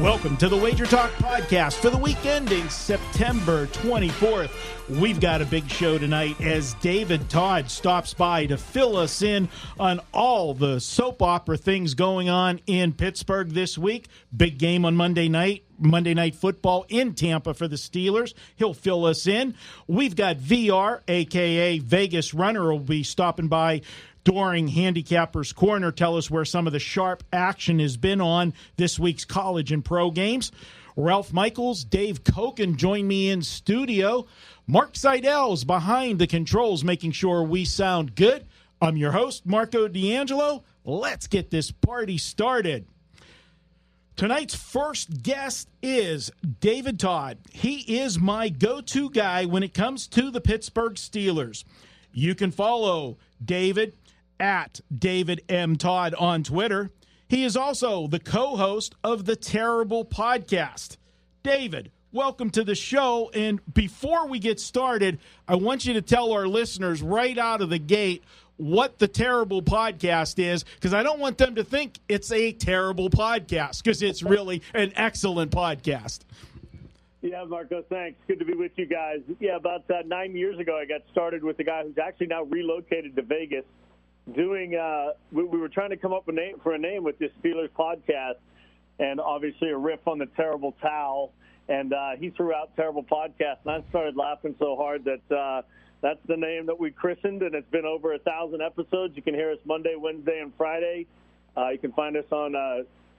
Welcome to the WagerTalk Podcast for the week ending September 24th. We've got a big show tonight as David Todd stops by to fill us in on all the soap opera things going on in Pittsburgh this week. Big game on Monday Night Football in Tampa for the Steelers. He'll fill us in. We've got VR, a.k.a. Vegas Runner, will be stopping by during Handicappers Corner, tell us where some of the sharp action has been on this week's college and pro games. Ralph Michaels, Dave Cokin join me in studio. Mark Seidel's behind the controls, making sure we sound good. I'm your host, Marco D'Angelo. Let's get this party started. Tonight's first guest is David Todd. He is my go-to guy when it comes to the Pittsburgh Steelers. You can follow David at David M. Todd on Twitter. He is also the co-host of the Terrible Podcast. David, welcome to the show. And before we get started, I want you to tell our listeners right out of the gate what the Terrible Podcast is, because I don't want them to think it's a terrible podcast, because it's really an excellent podcast. Yeah, Marco, thanks. Good to be with you guys. Yeah, about 9 years ago, I got started with a guy who's actually now relocated to Vegas. We were trying to come up with a name with this Steelers podcast, and obviously a riff on the Terrible Towel. And he threw out Terrible Podcast, and I started laughing so hard that that's the name that we christened, and it's been over 1,000 episodes. You can hear us Monday, Wednesday, and Friday. You can find us on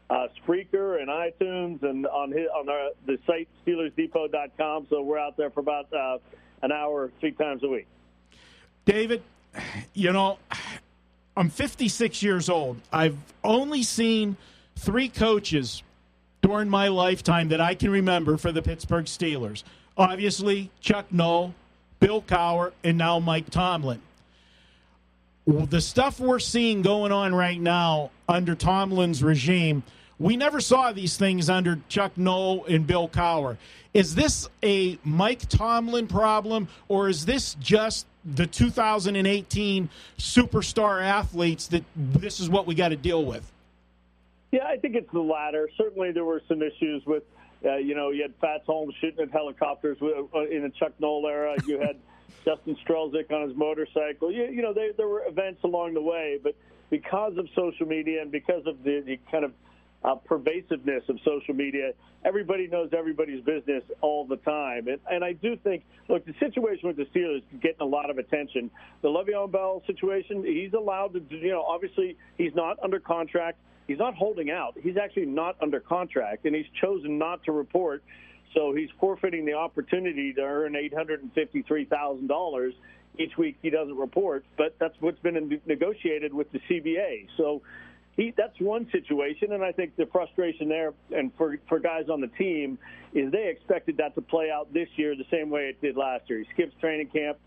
Spreaker and iTunes and on the site SteelersDepot.com. So we're out there for about an hour 3 times a week. David, I'm 56 years old. I've only seen 3 coaches during my lifetime that I can remember for the Pittsburgh Steelers. Obviously, Chuck Noll, Bill Cowher, and now Mike Tomlin. The stuff we're seeing going on right now under Tomlin's regime, we never saw these things under Chuck Noll and Bill Cowher. Is this a Mike Tomlin problem, or is this just the 2018 superstar athletes that this is what we got to deal with? Yeah, I think it's the latter. Certainly there were some issues with, you had Fats Holmes shooting at helicopters in the Chuck Noll era. You had Justin Strelzik on his motorcycle. There were events along the way, but because of social media and because of the kind of pervasiveness of social media, everybody knows everybody's business all the time. And I do think, look, the situation with the Steelers is getting a lot of attention. The Le'Veon Bell situation, he's allowed to, obviously he's not under contract. He's not holding out. He's actually not under contract, and he's chosen not to report. So he's forfeiting the opportunity to earn $853,000 each week he doesn't report. But that's what's been negotiated with the CBA. So that's one situation, and I think the frustration there, and for guys on the team, is they expected that to play out this year the same way it did last year. He skips training camp.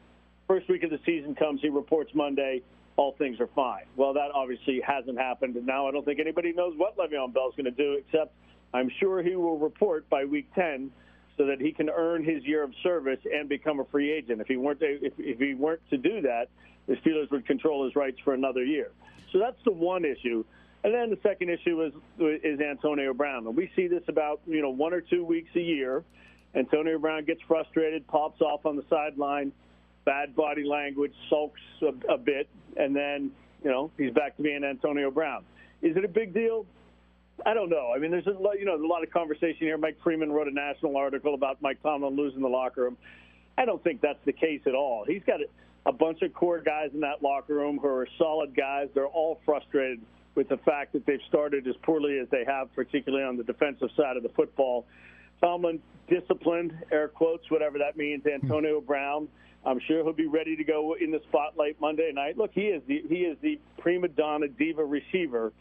First week of the season comes, he reports Monday. All things are fine. Well, that obviously hasn't happened, and now I don't think anybody knows what Le'Veon Bell's going to do, except I'm sure he will report by week 10 so that he can earn his year of service and become a free agent. If he weren't to do that, the Steelers would control his rights for another year. So that's the one issue. And then the second issue is Antonio Brown. And we see this about 1 or 2 weeks a year. Antonio Brown gets frustrated, pops off on the sideline, bad body language, sulks a bit, and then, he's back to being Antonio Brown. Is it a big deal? I don't know. I mean, there's a lot of conversation here. Mike Freeman wrote a national article about Mike Tomlin losing the locker room. I don't think that's the case at all. He's got a bunch of core guys in that locker room who are solid guys. They're all frustrated with the fact that they've started as poorly as they have, particularly on the defensive side of the football. Tomlin disciplined, air quotes, whatever that means, Antonio Brown. I'm sure he'll be ready to go in the spotlight Monday night. Look, he is the prima donna diva receiver,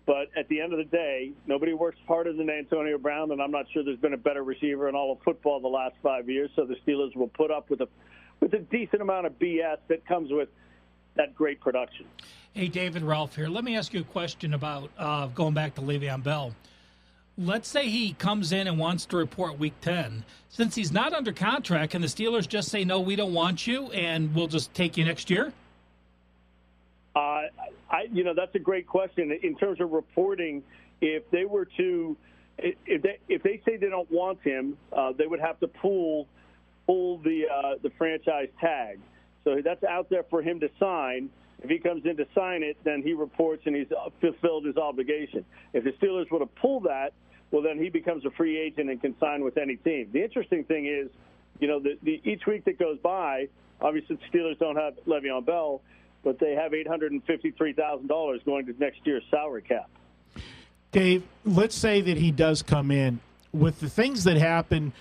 but at the end of the day, nobody works harder than Antonio Brown, and I'm not sure there's been a better receiver in all of football the last 5 years. So the Steelers will put up with a decent amount of BS that comes with that great production. Hey, David, Ralph here. Let me ask you a question about going back to Le'Veon Bell. Let's say he comes in and wants to report Week 10. Since he's not under contract, can the Steelers just say, no, we don't want you, and we'll just take you next year? That's a great question. In terms of reporting, if they were to if they say they don't want him, they would have to pull the franchise tag. So that's out there for him to sign. If he comes in to sign it, then he reports and he's fulfilled his obligation. If the Steelers were to pull that, well, then he becomes a free agent and can sign with any team. The interesting thing is, each week that goes by, obviously the Steelers don't have Le'Veon Bell, but they have $853,000 going to next year's salary cap. Dave, let's say that he does come in. With the things that happened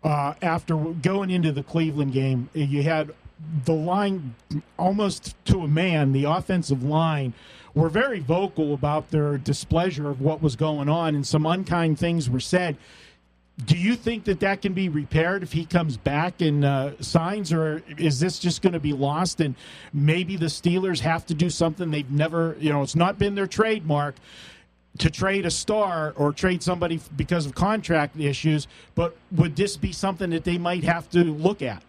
after going into the Cleveland game, you had the line almost to a man, the offensive line, were very vocal about their displeasure of what was going on, and some unkind things were said. Do you think that can be repaired if he comes back and signs, or is this just going to be lost and maybe the Steelers have to do something they've never, it's not been their trademark to trade a star or trade somebody because of contract issues, but would this be something that they might have to look at?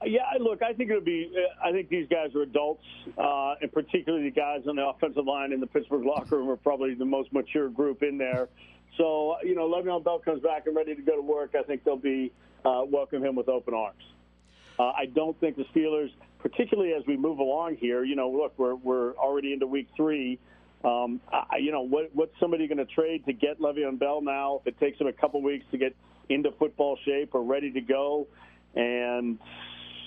Yeah, look, I think I think these guys are adults, and particularly the guys on the offensive line in the Pittsburgh locker room are probably the most mature group in there. So, Le'Veon Bell comes back and ready to go to work. I think they'll be welcome him with open arms. I don't think the Steelers, particularly as we move along here, look, we're already into week 3. What's somebody going to trade to get Le'Veon Bell now? If it takes him a couple weeks to get into football shape or ready to go, and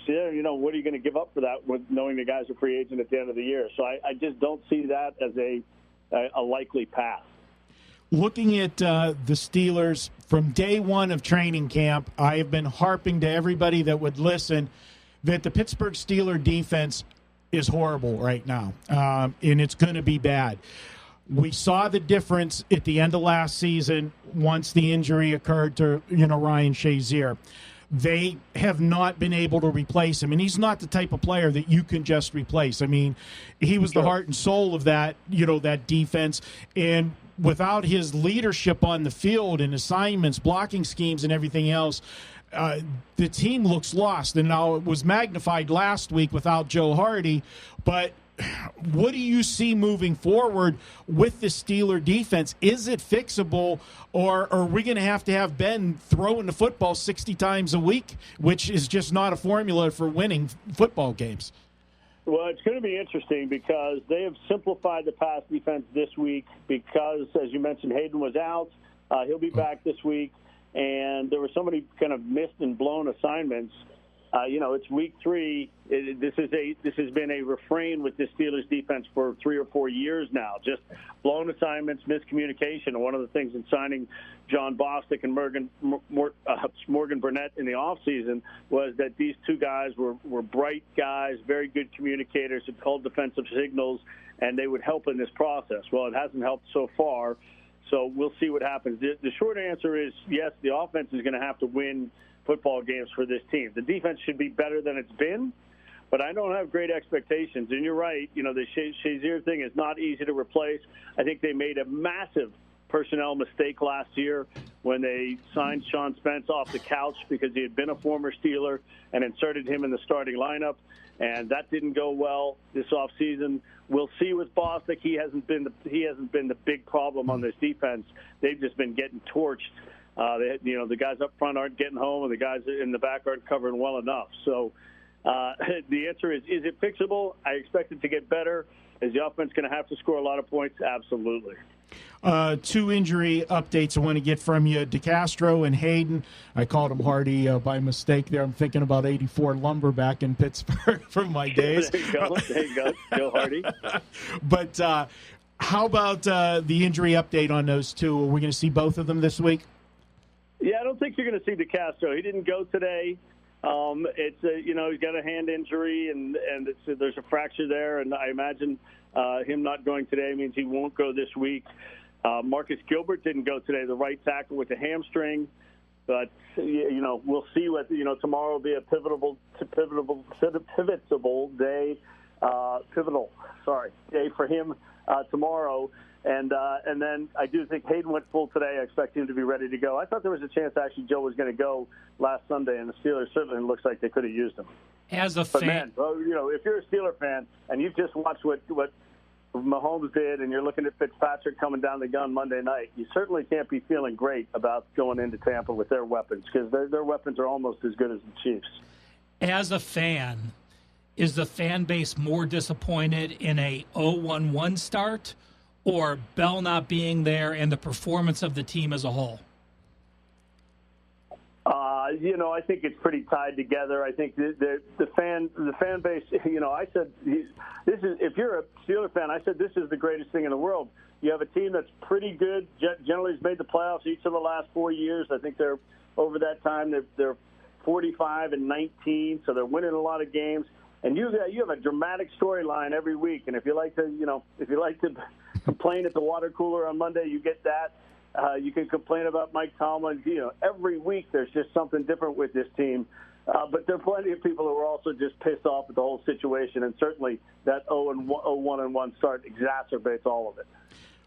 what are you going to give up for that with knowing the guy's a free agent at the end of the year? So I just don't see that as a likely path. Looking at the Steelers from day one of training camp, I have been harping to everybody that would listen that the Pittsburgh Steelers defense is horrible right now, and it's going to be bad. We saw the difference at the end of last season once the injury occurred to Ryan Shazier. They have not been able to replace him, and he's not the type of player that you can just replace. I mean, he was the heart and soul of that, that defense, and without his leadership on the field and assignments, blocking schemes, and everything else, the team looks lost. And now it was magnified last week without Joe Hardy, but what do you see moving forward with the Steeler defense? Is it fixable, or are we going to have Ben throwing the football 60 times a week, which is just not a formula for winning football games? Well, it's going to be interesting because they have simplified the pass defense this week because, as you mentioned, Hayden was out. He'll be back this week, and there were so many kind of missed and blown assignments. It's week 3. This has been a refrain with the Steelers defense for 3 or 4 years now. Just blown assignments, miscommunication. And one of the things in signing John Bostic and Morgan Burnett in the offseason was that these two guys were bright guys, very good communicators, who called defensive signals, and they would help in this process. Well, it hasn't helped so far, so we'll see what happens. The short answer is yes, the offense is going to have to win football games for this team. The defense should be better than it's been, but I don't have great expectations. And you're right, the Shazier thing is not easy to replace. I think they made a massive personnel mistake last year when they signed Sean Spence off the couch because he had been a former Steeler and inserted him in the starting lineup, and that didn't go well this offseason. We'll see with Bostic. He hasn't been the big problem on this defense. They've just been getting torched. The guys up front aren't getting home, and the guys in the back aren't covering well enough. So the answer is it fixable? I expect it to get better. Is the offense going to have to score a lot of points? Absolutely. 2 injury updates I want to get from you. DeCastro and Hayden. I called him Hardy by mistake there. I'm thinking about 84 Lumber back in Pittsburgh from my days. There you go. Joe Hardy. But how about the injury update on those two? Are we going to see both of them this week? Yeah, I don't think you're going to see DeCastro. He didn't go today. He's got a hand injury, and there's a fracture there, and I imagine him not going today means he won't go this week. Marcus Gilbert didn't go today, the right tackle with the hamstring, but we'll see what tomorrow will be a pivotal day for him tomorrow. And then I do think Hayden went full today. I expect him to be ready to go. I thought there was a chance actually Joe was going to go last Sunday, and the Steelers certainly looks like they could have used him. As a fan, man, if you're a Steeler fan and you've just watched what Mahomes did, and you're looking at Fitzpatrick coming down the gun Monday night, you certainly can't be feeling great about going into Tampa with their weapons, because their weapons are almost as good as the Chiefs. As a fan, is the fan base more disappointed in a 0-1-1 start, or Bell not being there and the performance of the team as a whole? I think it's pretty tied together. I think the fan base. I said this is, if you're a Steelers fan, I said this is the greatest thing in the world. You have a team that's pretty good. Generally, has made the playoffs each of the last 4 years. I think they're over that time. They're 45-19, so they're winning a lot of games. And you have a dramatic storyline every week. And if you like to complain at the water cooler on Monday, you get that. You can complain about Mike Tomlin. Every week there's just something different with this team. But there are plenty of people who are also just pissed off at the whole situation, and certainly that 0-1 start exacerbates all of it.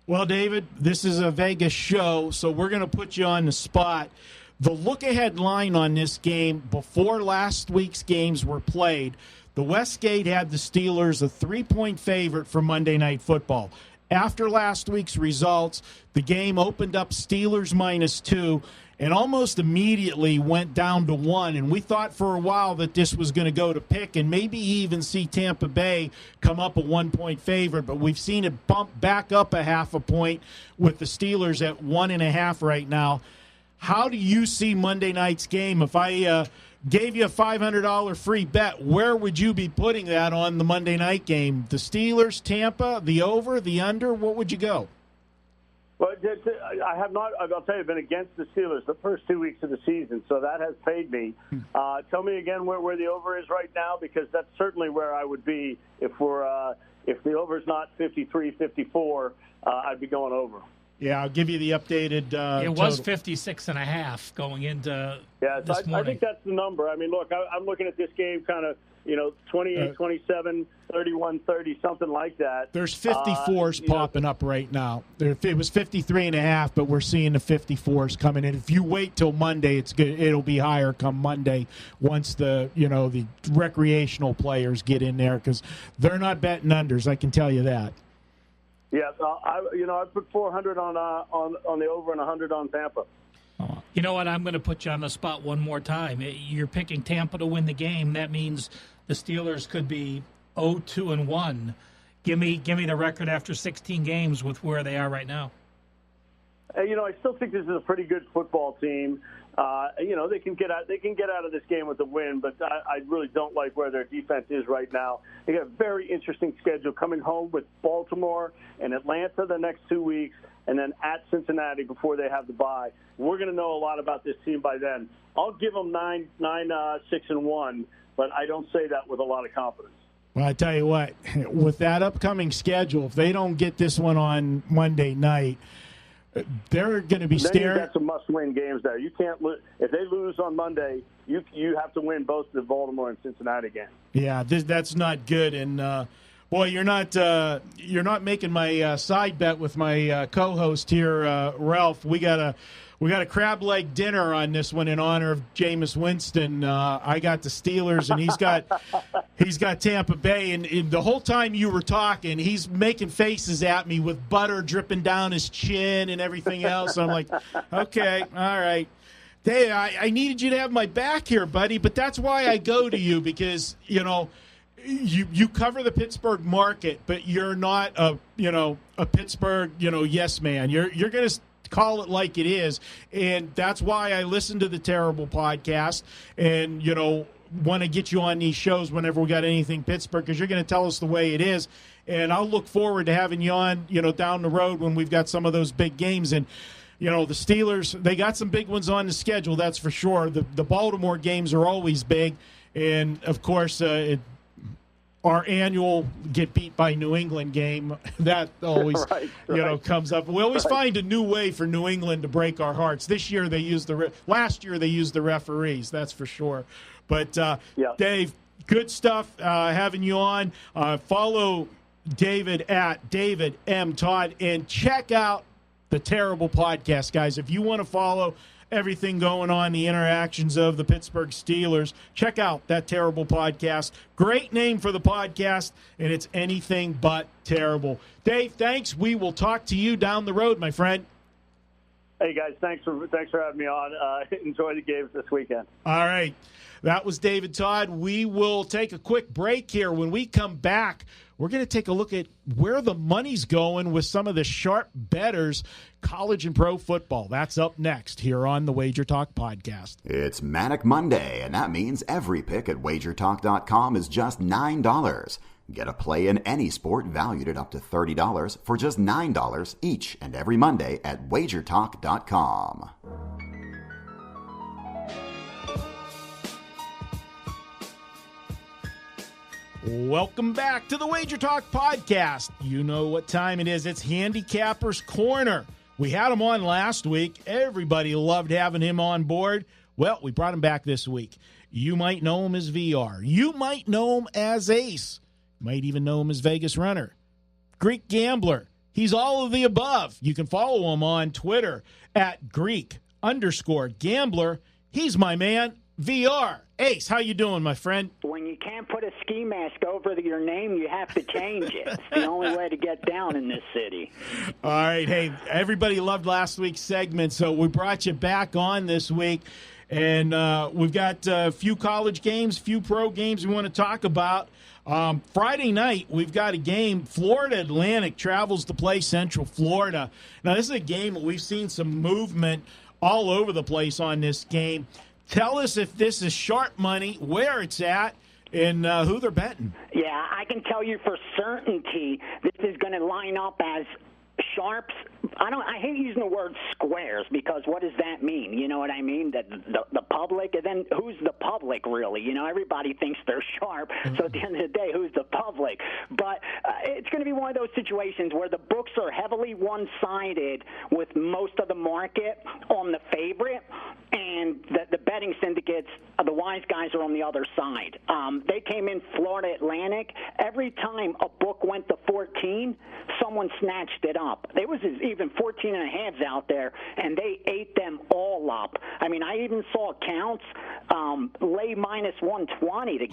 Well, David, this is a Vegas show, so we're going to put you on the spot. The look-ahead line on this game before last week's games were played, the Westgate had the Steelers a 3-point favorite for Monday Night Football. After last week's results, the game opened up Steelers -2 and almost immediately went down to 1. And we thought for a while that this was going to go to pick and maybe even see Tampa Bay come up a 1-point favorite. But we've seen it bump back up a half a point with the Steelers at 1.5 right now. How do you see Monday night's game? If I gave you a $500 free bet, where would you be putting that on the Monday night game? The Steelers, Tampa, the over, the under? What would you go? Well, I have not. I'll tell you, I've been against the Steelers the first 2 weeks of the season, so that has paid me. Tell me again where the over is right now, because that's certainly where I would be if the over is not 53-54. I'd be going over. Yeah, I'll give you the updated it was 56.5 going into this morning. I think that's the number. I mean, look, I'm looking at this game kind of, 28-27, 31-30, something like that. There's 54s popping up right now. It was 53.5, but we're seeing the 54s coming in. If you wait till Monday, it's good. It'll be higher come Monday once the recreational players get in there, because they're not betting unders. I can tell you that. Yeah, I put 400 on the over and 100 on Tampa. You know what? I'm going to put you on the spot one more time. You're picking Tampa to win the game. That means the Steelers could be 0-2-1. Give me the record after 16 games with where they are right now. I still think this is a pretty good football team. They can get out of this game with a win, but I really don't like where their defense is right now. They got a very interesting schedule coming home with Baltimore and Atlanta the next 2 weeks, and then at Cincinnati before they have the bye. We're going to know a lot about this team by then. I'll give them 9-6-1, but I don't say that with a lot of confidence. Well, I tell you what, with that upcoming schedule, if they don't get this one on Monday night, they're going to be staring. Then you've got some must-win games there. You can't if they lose on Monday. You have to win both the Baltimore and Cincinnati games. Yeah, that's not good. And boy, you're not making my side bet with my co-host here, Ralph. We got a crab leg dinner on this one in honor of Jameis Winston. I got the Steelers, and he's got Tampa Bay. And the whole time you were talking, he's making faces at me with butter dripping down his chin and everything else. I'm like, okay, all right. Hey, I needed you to have my back here, buddy, but that's why I go to you, because, you cover the Pittsburgh market, but you're not a Pittsburgh, yes man. You're going to call it like it is, and that's why I listen to the Terrible Podcast and, want to get you on these shows whenever we got anything Pittsburgh, because you're going to tell us the way it is, and I'll look forward to having you on, down the road when we've got some of those big games. And the Steelers, they got some big ones on the schedule, that's for sure. The Baltimore games are always big, and, of course, our annual get beat by New England game, that always comes up. We always find a new way for New England to break our hearts. This year last year they used the referees, that's for sure. But Dave, good stuff having you on. Follow David at David M. Todd, and check out The Terrible Podcast, guys. If you want to follow everything going on, the interactions of the Pittsburgh Steelers, check out That Terrible Podcast. Great name for the podcast, and it's anything but terrible. Dave, thanks. We will talk to you down the road, my friend. Hey, guys, thanks for having me on. Enjoy the games this weekend. All right. That was David Todd. We will take a quick break here. When we come back, we're going to take a look at where the money's going with some of the sharp bettors, college and pro football. That's up next here on the WagerTalk Podcast. It's Manic Monday, and that means every pick at WagerTalk.com is just $9. Get a play in any sport valued at up to $30 for just $9 each and every Monday at WagerTalk.com. Welcome back to the WagerTalk Podcast. You know what time it is. It's Handicappers Corner. We had him on last week. Everybody loved having him on board. Well, we brought him back this week. You might know him as VR. You might know him as Ace. You might even know him as Vegas Runner. Greek Gambler. He's all of the above. You can follow him on Twitter at Greek_Gambler. He's my man, VR. Ace, how you doing, my friend? When you can't put a ski mask over your name, you have to change it. It's the only way to get down in this city. All right. Hey, everybody loved last week's segment, so we brought you back on this week. And we've got a few college games, few pro games we want to talk about. Friday night, we've got a game. Florida Atlantic travels to play Central Florida. Now, this is a game that we've seen some movement all over the place on this game. Tell us if this is sharp money, where it's at, and who they're betting. Yeah, I can tell you for certainty this is going to line up as sharps. I hate using the word squares because what does that mean? You know what I mean? That the public, and then who's the public really? You know, everybody thinks they're sharp. So at the end of the day, who's the public? But it's going to be one of those situations where the books are heavily one-sided with most of the market on the favorite, and the betting syndicates, the wise guys, are on the other side. They came in Florida Atlantic. Every time a book went to 14, someone snatched it up. There was even 14.5s out there, and they ate them all up. I mean, I even saw accounts lay minus 120 to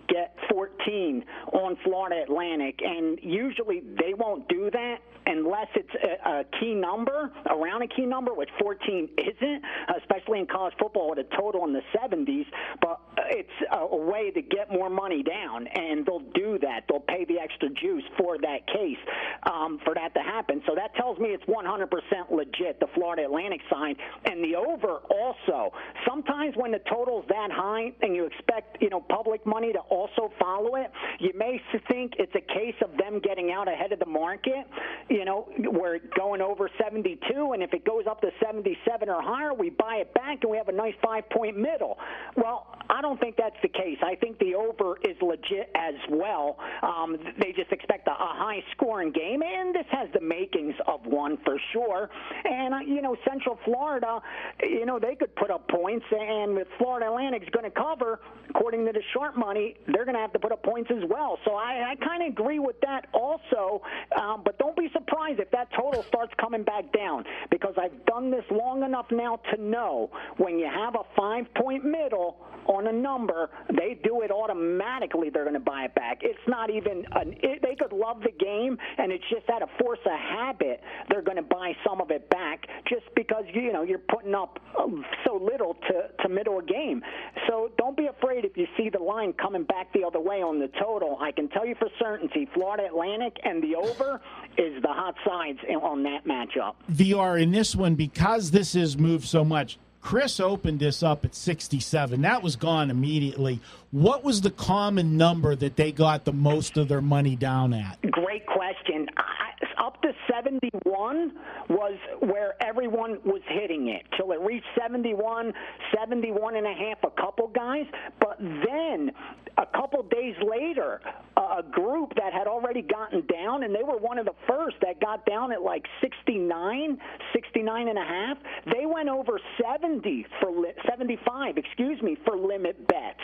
get 14 on Florida Atlantic, and usually they won't do that unless it's a key number, around a key number, which 14 isn't, especially in college football with a total in the 70s. But it's a way to get more money down, and they'll do that. They'll pay the extra juice for that case, for that to happen. So that tells me it's 100% legit, the Florida Atlantic side. And the over also. Sometimes when the total's that high and you expect, public money to also follow it, you may think it's a case of them getting out ahead of the market. We're going over 72, and if it goes up to 77 or higher, we buy it back and we have a nice 5-point middle. Well, I don't think that's the case. I think the over is legit as well. They just expect a high-scoring game, and this has the makings of one for sure. And, Central Florida, they could put up points, and if Florida Atlantic's going to cover, according to the sharp money, they're going to have to put up points as well. So I kind of agree with that also, but don't be surprised if that total starts coming back down, because I've done this long enough now to know when you have a 5-point middle on a number, they do it automatically. They're going to buy it back. It's not even they could love the game, and it's just out of force of habit they're going to buy some of it back just because you're putting up so little to middle a game. So don't be afraid if you see the line coming back the other way on the total. I can tell you for certainty, Florida Atlantic and the over is the hot sides on that matchup. VR, in this one, because this has moved so much, Chris opened this up at 67. That was gone immediately. What was the common number that they got the most of their money down at? Great question. Up to 71 was where everyone was hitting it till it reached 71, 71.5, a couple guys. But then a couple days later, a group that had already gotten down, and they were one of the first that got down at like 69.5, they went over 75, for limit bets.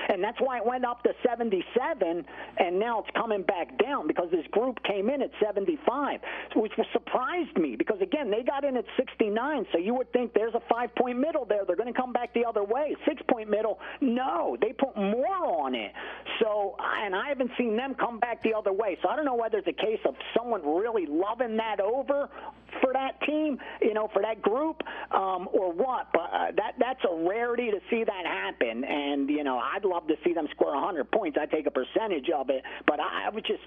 And that's why it went up to 77, and now it's coming back down because this group came in at 75, which surprised me because, again, they got in at 69, so you would think there's a 5-point middle there. They're going to come back the other way. 6-point middle, no, they put more on it. So, and I haven't seen them come back the other way. So I don't know whether it's a case of someone really loving that over for that team, for that group, or what. But that's a rarity to see that happen. And, I'd love to see them score 100 points. I'd take a percentage of it. But I was just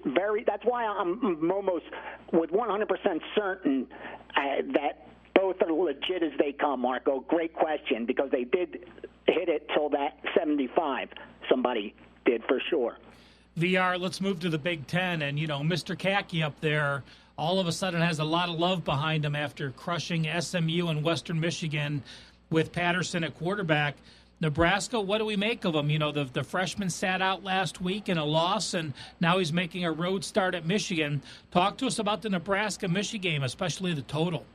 that's why I'm almost with 100% certain that both are legit as they come, Marco. Great question, because they did hit it till that 75. Somebody did for sure. VR, let's move to the Big Ten. And, Mr. Kaki up there all of a sudden has a lot of love behind him after crushing SMU and Western Michigan with Patterson at quarterback. Nebraska, what do we make of him? The freshman sat out last week in a loss, and now he's making a road start at Michigan. Talk to us about the Nebraska-Michigan game, especially the total.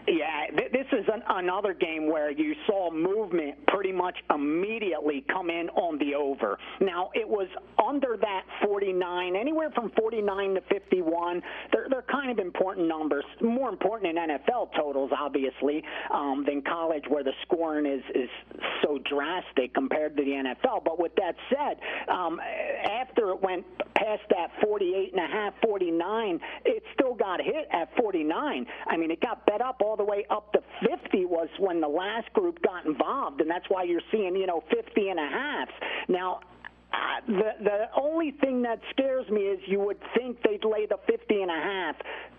Yeah, this is another game where you saw movement pretty much immediately come in on the over. Now, it was under that 49, anywhere from 49 to 51. They're kind of important numbers, more important in NFL totals, obviously, than college, where the scoring is so drastic compared to the NFL. But with that said, after it went past that 48.5, 49, it still got hit at 49. I mean, it got bet up all the way up to 50 was when the last group got involved, and that's why you're seeing 50 and a halves. Now, the only thing that scares me is you would think they'd lay the 50 and a half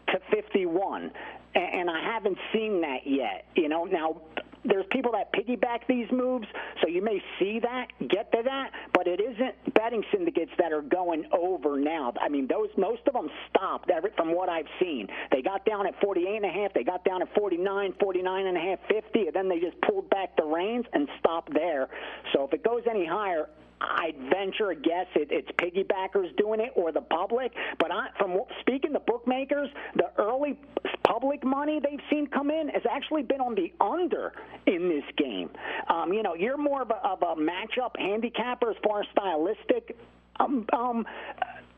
to 51, and I haven't seen that yet. Now there's people that piggyback these moves, so you may see that, get to that, but it isn't betting syndicates that are going over now. I mean, most of them stopped from what I've seen. They got down at 48.5, they got down at 49, 49.5, 50, and then they just pulled back the reins and stopped there. So if it goes any higher, I'd venture a guess it's piggybackers doing it or the public. But from speaking to bookmakers, the early public money they've seen come in has actually been on the under in this game. You're more of a matchup handicapper as far as stylistic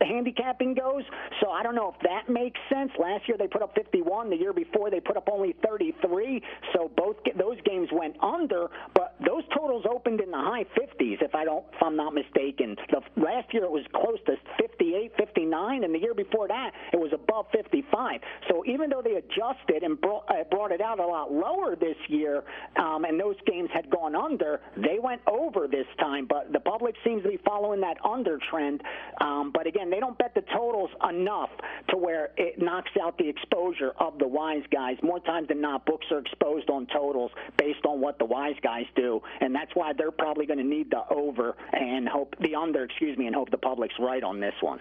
handicapping goes, so I don't know if that makes sense. Last year they put up 51. The year before they put up only 33. So both those games went under, but those totals opened in the high 50s, if I'm not mistaken. Last year it was close to 58, 59, and the year before that it was above 55. So even though they adjusted and brought it out a lot lower this year, and those games had gone under, they went over this time. But the public seems to be following that under trend. But again, they don't bet the totals enough to where it knocks out the exposure of the wise guys. More times than not, books are exposed on totals based on what the wise guys do, and that's why they're probably going to need the over and hope the under, and hope the public's right on this one.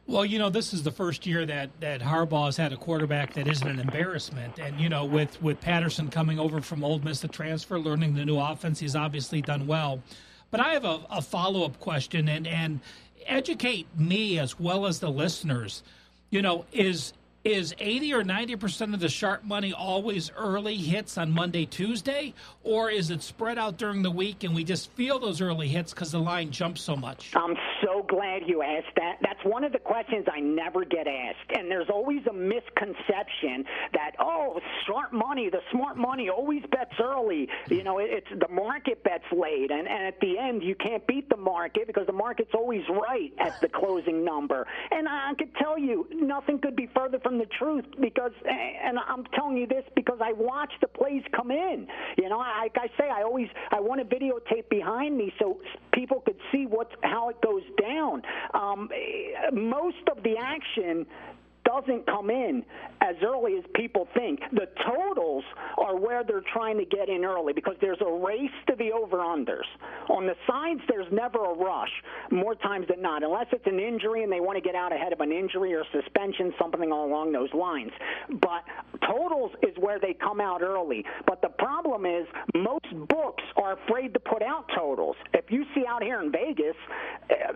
Well, this is the first year that Harbaugh has had a quarterback that isn't an embarrassment. And, with Patterson coming over from Ole Miss, the transfer, learning the new offense, he's obviously done well. But I have a follow-up question, and educate me as well as the listeners. Is 80 or 90% of the sharp money always early hits on Monday, Tuesday, or is it spread out during the week and we just feel those early hits because the line jumps so much? I'm so glad you asked that. That's one of the questions I never get asked, and there's always a misconception that, sharp money, the smart money always bets early. It's the market bets late, and at the end you can't beat the market because the market's always right at the closing number. And I could tell you, nothing could be further from the truth, because, and I'm telling you this because I watch the plays come in. Like I say, I want a videotape behind me so people could see how it goes down. Most of the action doesn't come in as early as people think. The totals are where they're trying to get in early because there's a race to the over-unders. On the sides, there's never a rush, more times than not, unless it's an injury and they want to get out ahead of an injury or suspension, something along those lines. But totals is where they come out early. But the problem is most books are afraid to put out totals. If you see out here in Vegas,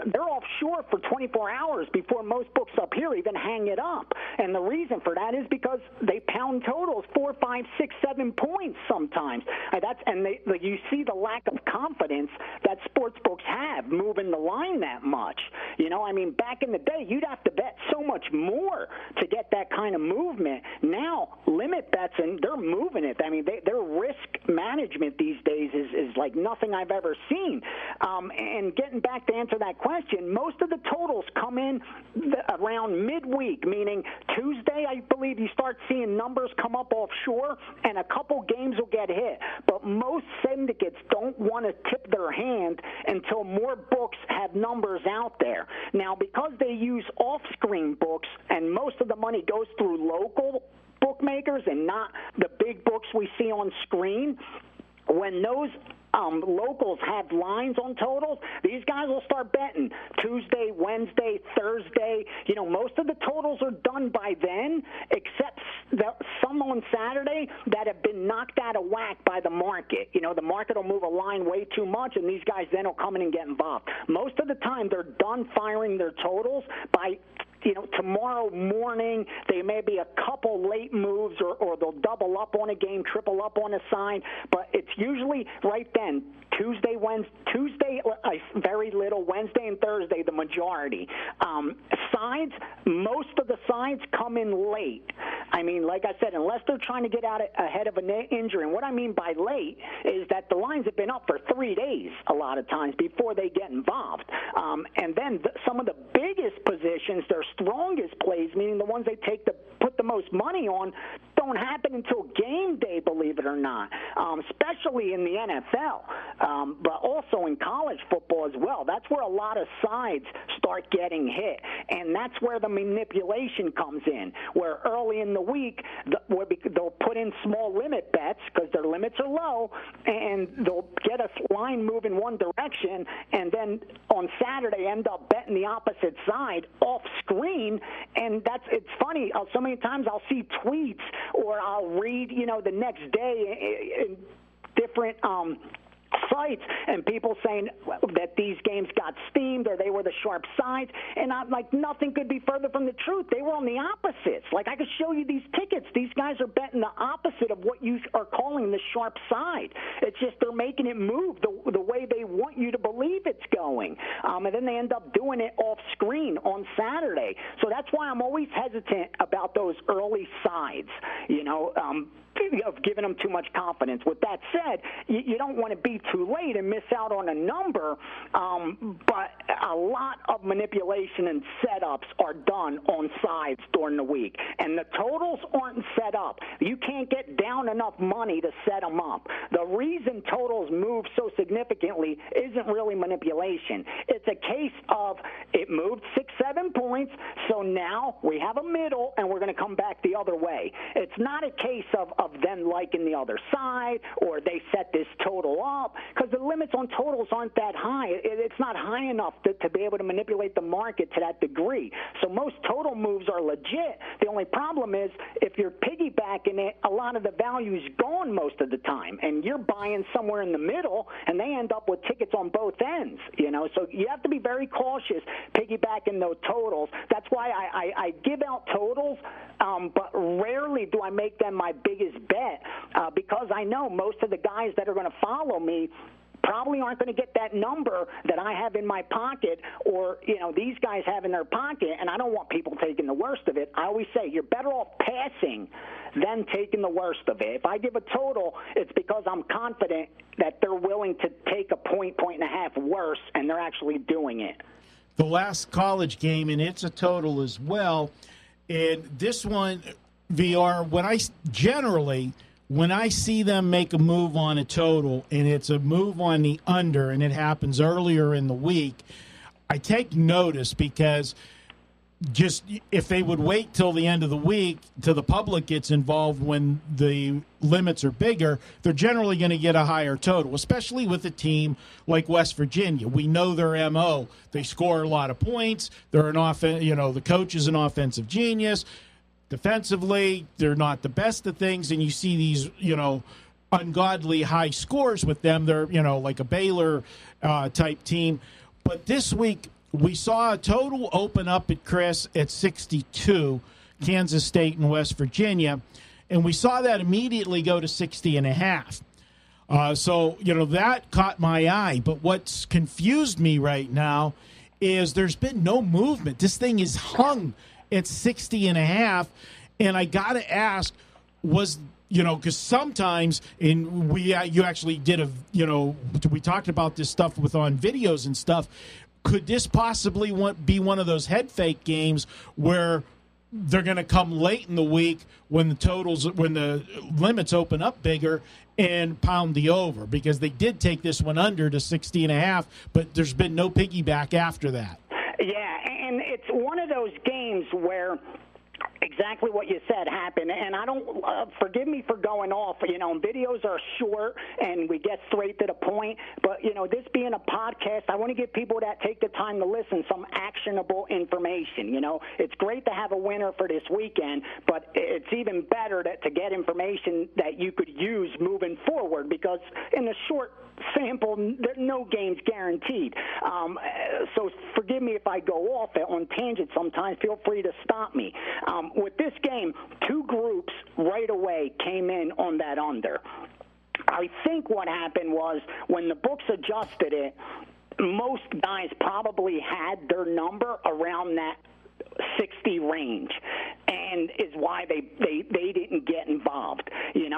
they're offshore for 24 hours before most books up here even hang it up. And the reason for that is because they pound totals 4, 5, 6, 7 points sometimes. You see the lack of confidence that's sports books have moving the line that much. You know, I mean, back in the day, you'd have to bet so much more to get that kind of movement. Now, limit bets, and they're moving it. I mean, their risk management these days is like nothing I've ever seen. And getting back to answer that question, most of the totals come in around midweek, meaning Tuesday, I believe you start seeing numbers come up offshore, and a couple games will get hit. But most syndicates don't want to tip their hand until more books have numbers out there. Now, because they use off-screen books, and most of the money goes through local bookmakers and not the big books we see on screen, when those locals have lines on totals, these guys will start betting Tuesday, Wednesday, Thursday. You know, most of the totals are done by then, except some on Saturday that have been knocked out of whack by the market. You know, the market will move a line way too much, and these guys then will come in and get involved. Most of the time, they're done firing their totals by tomorrow morning. There may be a couple late moves, or they'll double up on a game, triple up on a sign, but it's usually right then. Tuesday, very little. Wednesday and Thursday, the majority. Sides, most of the sides come in late. I mean, like I said, unless they're trying to get out ahead of an injury. And what I mean by late is that the lines have been up for 3 days a lot of times before they get involved. And then some of the biggest positions, their strongest plays, meaning the ones they put the most money on, don't happen until game day, believe it or not, especially in the NFL, but also in college football as well. That's where a lot of sides start getting hit, and that's where the manipulation comes in, where early in the week they'll put in small limit bets because their limits are low, and they'll get a line move in one direction, and then on Saturday end up betting the opposite side off screen. And it's funny, so many times I'll see tweets or I'll read, the next day in different sites, and people saying that these games got steamed or they were the sharp sides, and I'm like, nothing could be further from the truth. They were on the opposites. Like, I could show you these tickets. These guys are betting the opposite of what you are calling the sharp side. It's just they're making it move the way they want you to believe it's going, and then they end up doing it off screen on Saturday. So that's why I'm always hesitant about those early sides, of giving them too much confidence. With that said, you don't want to be too late and miss out on a number, but a lot of manipulation and setups are done on sides during the week, and the totals aren't set up. You can't get down enough money to set them up. The reason totals move so significantly isn't really manipulation. It's a case of it moved 6-7 points, so now we have a middle, and we're going to come back the other way. It's not a case of them liking the other side, or they set this total up, because the limits on totals aren't that high. It's not high enough to be able to manipulate the market to that degree. So most total moves are legit. The only problem is if you're piggybacking it, a lot of the value is gone most of the time, and you're buying somewhere in the middle, and they end up with tickets on both ends. So you have to be very cautious piggybacking those totals. That's why I give out totals, but rarely do I make them my biggest bet, because I know most of the guys that are going to follow me probably aren't going to get that number that I have in my pocket, or these guys have in their pocket, and I don't want people taking the worst of it. I always say you're better off passing than taking the worst of it. If I give a total, it's because I'm confident that they're willing to take a point and a half worse, and they're actually doing it. The last college game, and it's a total as well, and this one, VR, when I see them make a move on a total, and it's a move on the under, and it happens earlier in the week, I take notice, because just if they would wait till the end of the week till the public gets involved when the limits are bigger, they're generally going to get a higher total, especially with a team like West Virginia. We know their MO. They score a lot of points. They're the coach is an offensive genius. Defensively, they're not the best of things, and you see these, ungodly high scores with them. They're, like a Baylor type team. But this week, we saw a total open up at Chris at 62, Kansas State and West Virginia, and we saw that immediately go to 60.5. So, that caught my eye. But what's confused me right now is there's been no movement. This thing is hung at 60.5. And I got to ask, because sometimes you actually did we talked about this stuff on videos and stuff. Could this possibly be one of those head fake games where they're going to come late in the week when the limits open up bigger and pound the over? Because they did take this one under to 60.5, but there's been no piggyback after that. Yeah, and it's one of those games where exactly what you said happened, and I don't forgive me for going off. Videos are short and we get straight to the point, but this being a podcast, I want to give people that take the time to listen some actionable information. It's great to have a winner for this weekend, but it's even better to get information that you could use moving forward, because in the short sample, no game's guaranteed. So forgive me if I go off on tangent sometimes. Feel free to stop me. With this game, two groups right away came in on that under. I think what happened was when the books adjusted it, most guys probably had their number around that 60 range, and is why they didn't get involved. You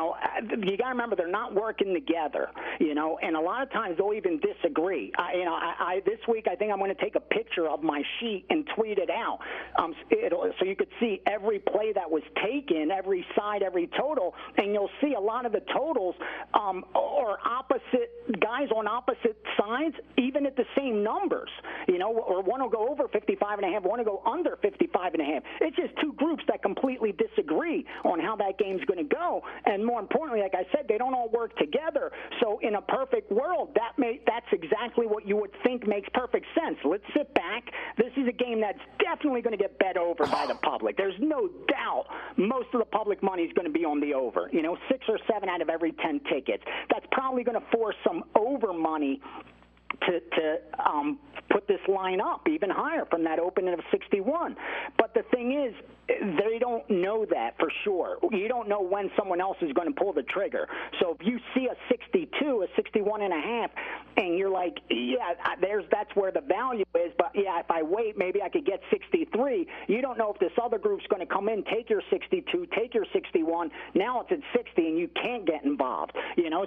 got to remember, they're not working together, and a lot of times they'll even disagree. This week I think I'm going to take a picture of my sheet and tweet it out, so you could see every play that was taken, every side, every total, and you'll see a lot of the totals are opposite guys on opposite sides, even at the same numbers, or one will go over 55.5, one will go under 55.5. It's just two groups that completely disagree on how that game's going to go, and more importantly, like I said, they don't all work together. So in a perfect world, that's exactly what you would think makes perfect sense. Let's sit back. This is a game that's definitely going to get bet over by the public. There's no doubt most of the public money is going to be on the over. 6 or 7 out of every 10 tickets. That's probably going to force some over money to put this line up even higher from that opening of 61. But the thing is, they don't know that for sure. You don't know when someone else is going to pull the trigger. So if you see a 62, a 61.5, and you're like, yeah, that's where the value is, but yeah, if I wait, maybe I could get 63. You don't know if this other group's going to come in, take your 62, take your 61. Now it's at 60, and you can't get involved.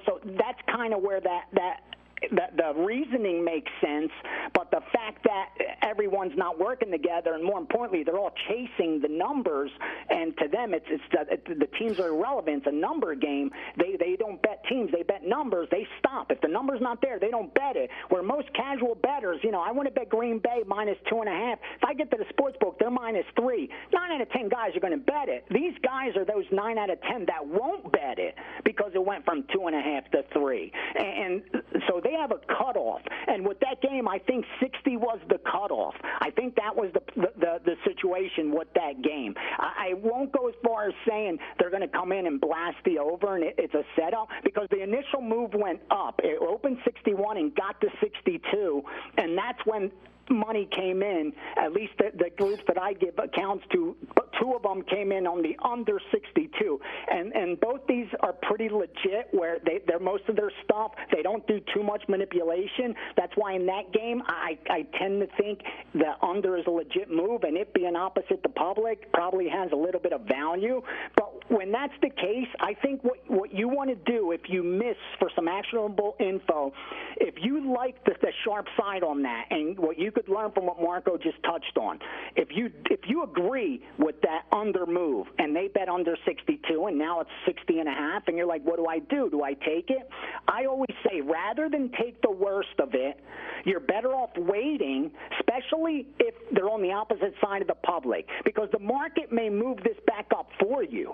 So that's kind of where the reasoning makes sense, but the fact that everyone's not working together, and more importantly, they're all chasing the numbers, and to them, the teams are irrelevant. It's a number game. They don't bet teams. They bet numbers. They stop. If the number's not there, they don't bet it. Where most casual bettors, I want to bet Green Bay -2.5. If I get to the sports book, they're -3. 9 out of 10 guys are going to bet it. These guys are those 9 out of 10 that won't bet it because it went from 2.5 to 3. And so they have a cutoff, and with that game, I think 60 was the cutoff. I think that was the situation with that game. I won't go as far as saying they're going to come in and blast the over and it's a setup, because the initial move went up. It opened 61 and got to 62, and that's when money came in. At least the groups that I give accounts to, but two of them came in on the under 62, and both these are pretty legit, where they're most of their stuff, they don't do too much manipulation. That's why in that game I tend to think the under is a legit move, and it being opposite the public probably has a little bit of value. But when that's the case, I think what you want to do, if you miss for some actionable info, if you like the sharp side on that, and what you could learn from what Marco just touched on, if you agree with that under move, and they bet under 62, and now it's 60.5, and you're like, what do I do? Do I take it? I always say, rather than take the worst of it, you're better off waiting, especially if they're on the opposite side of the public, because the market may move this back up for you.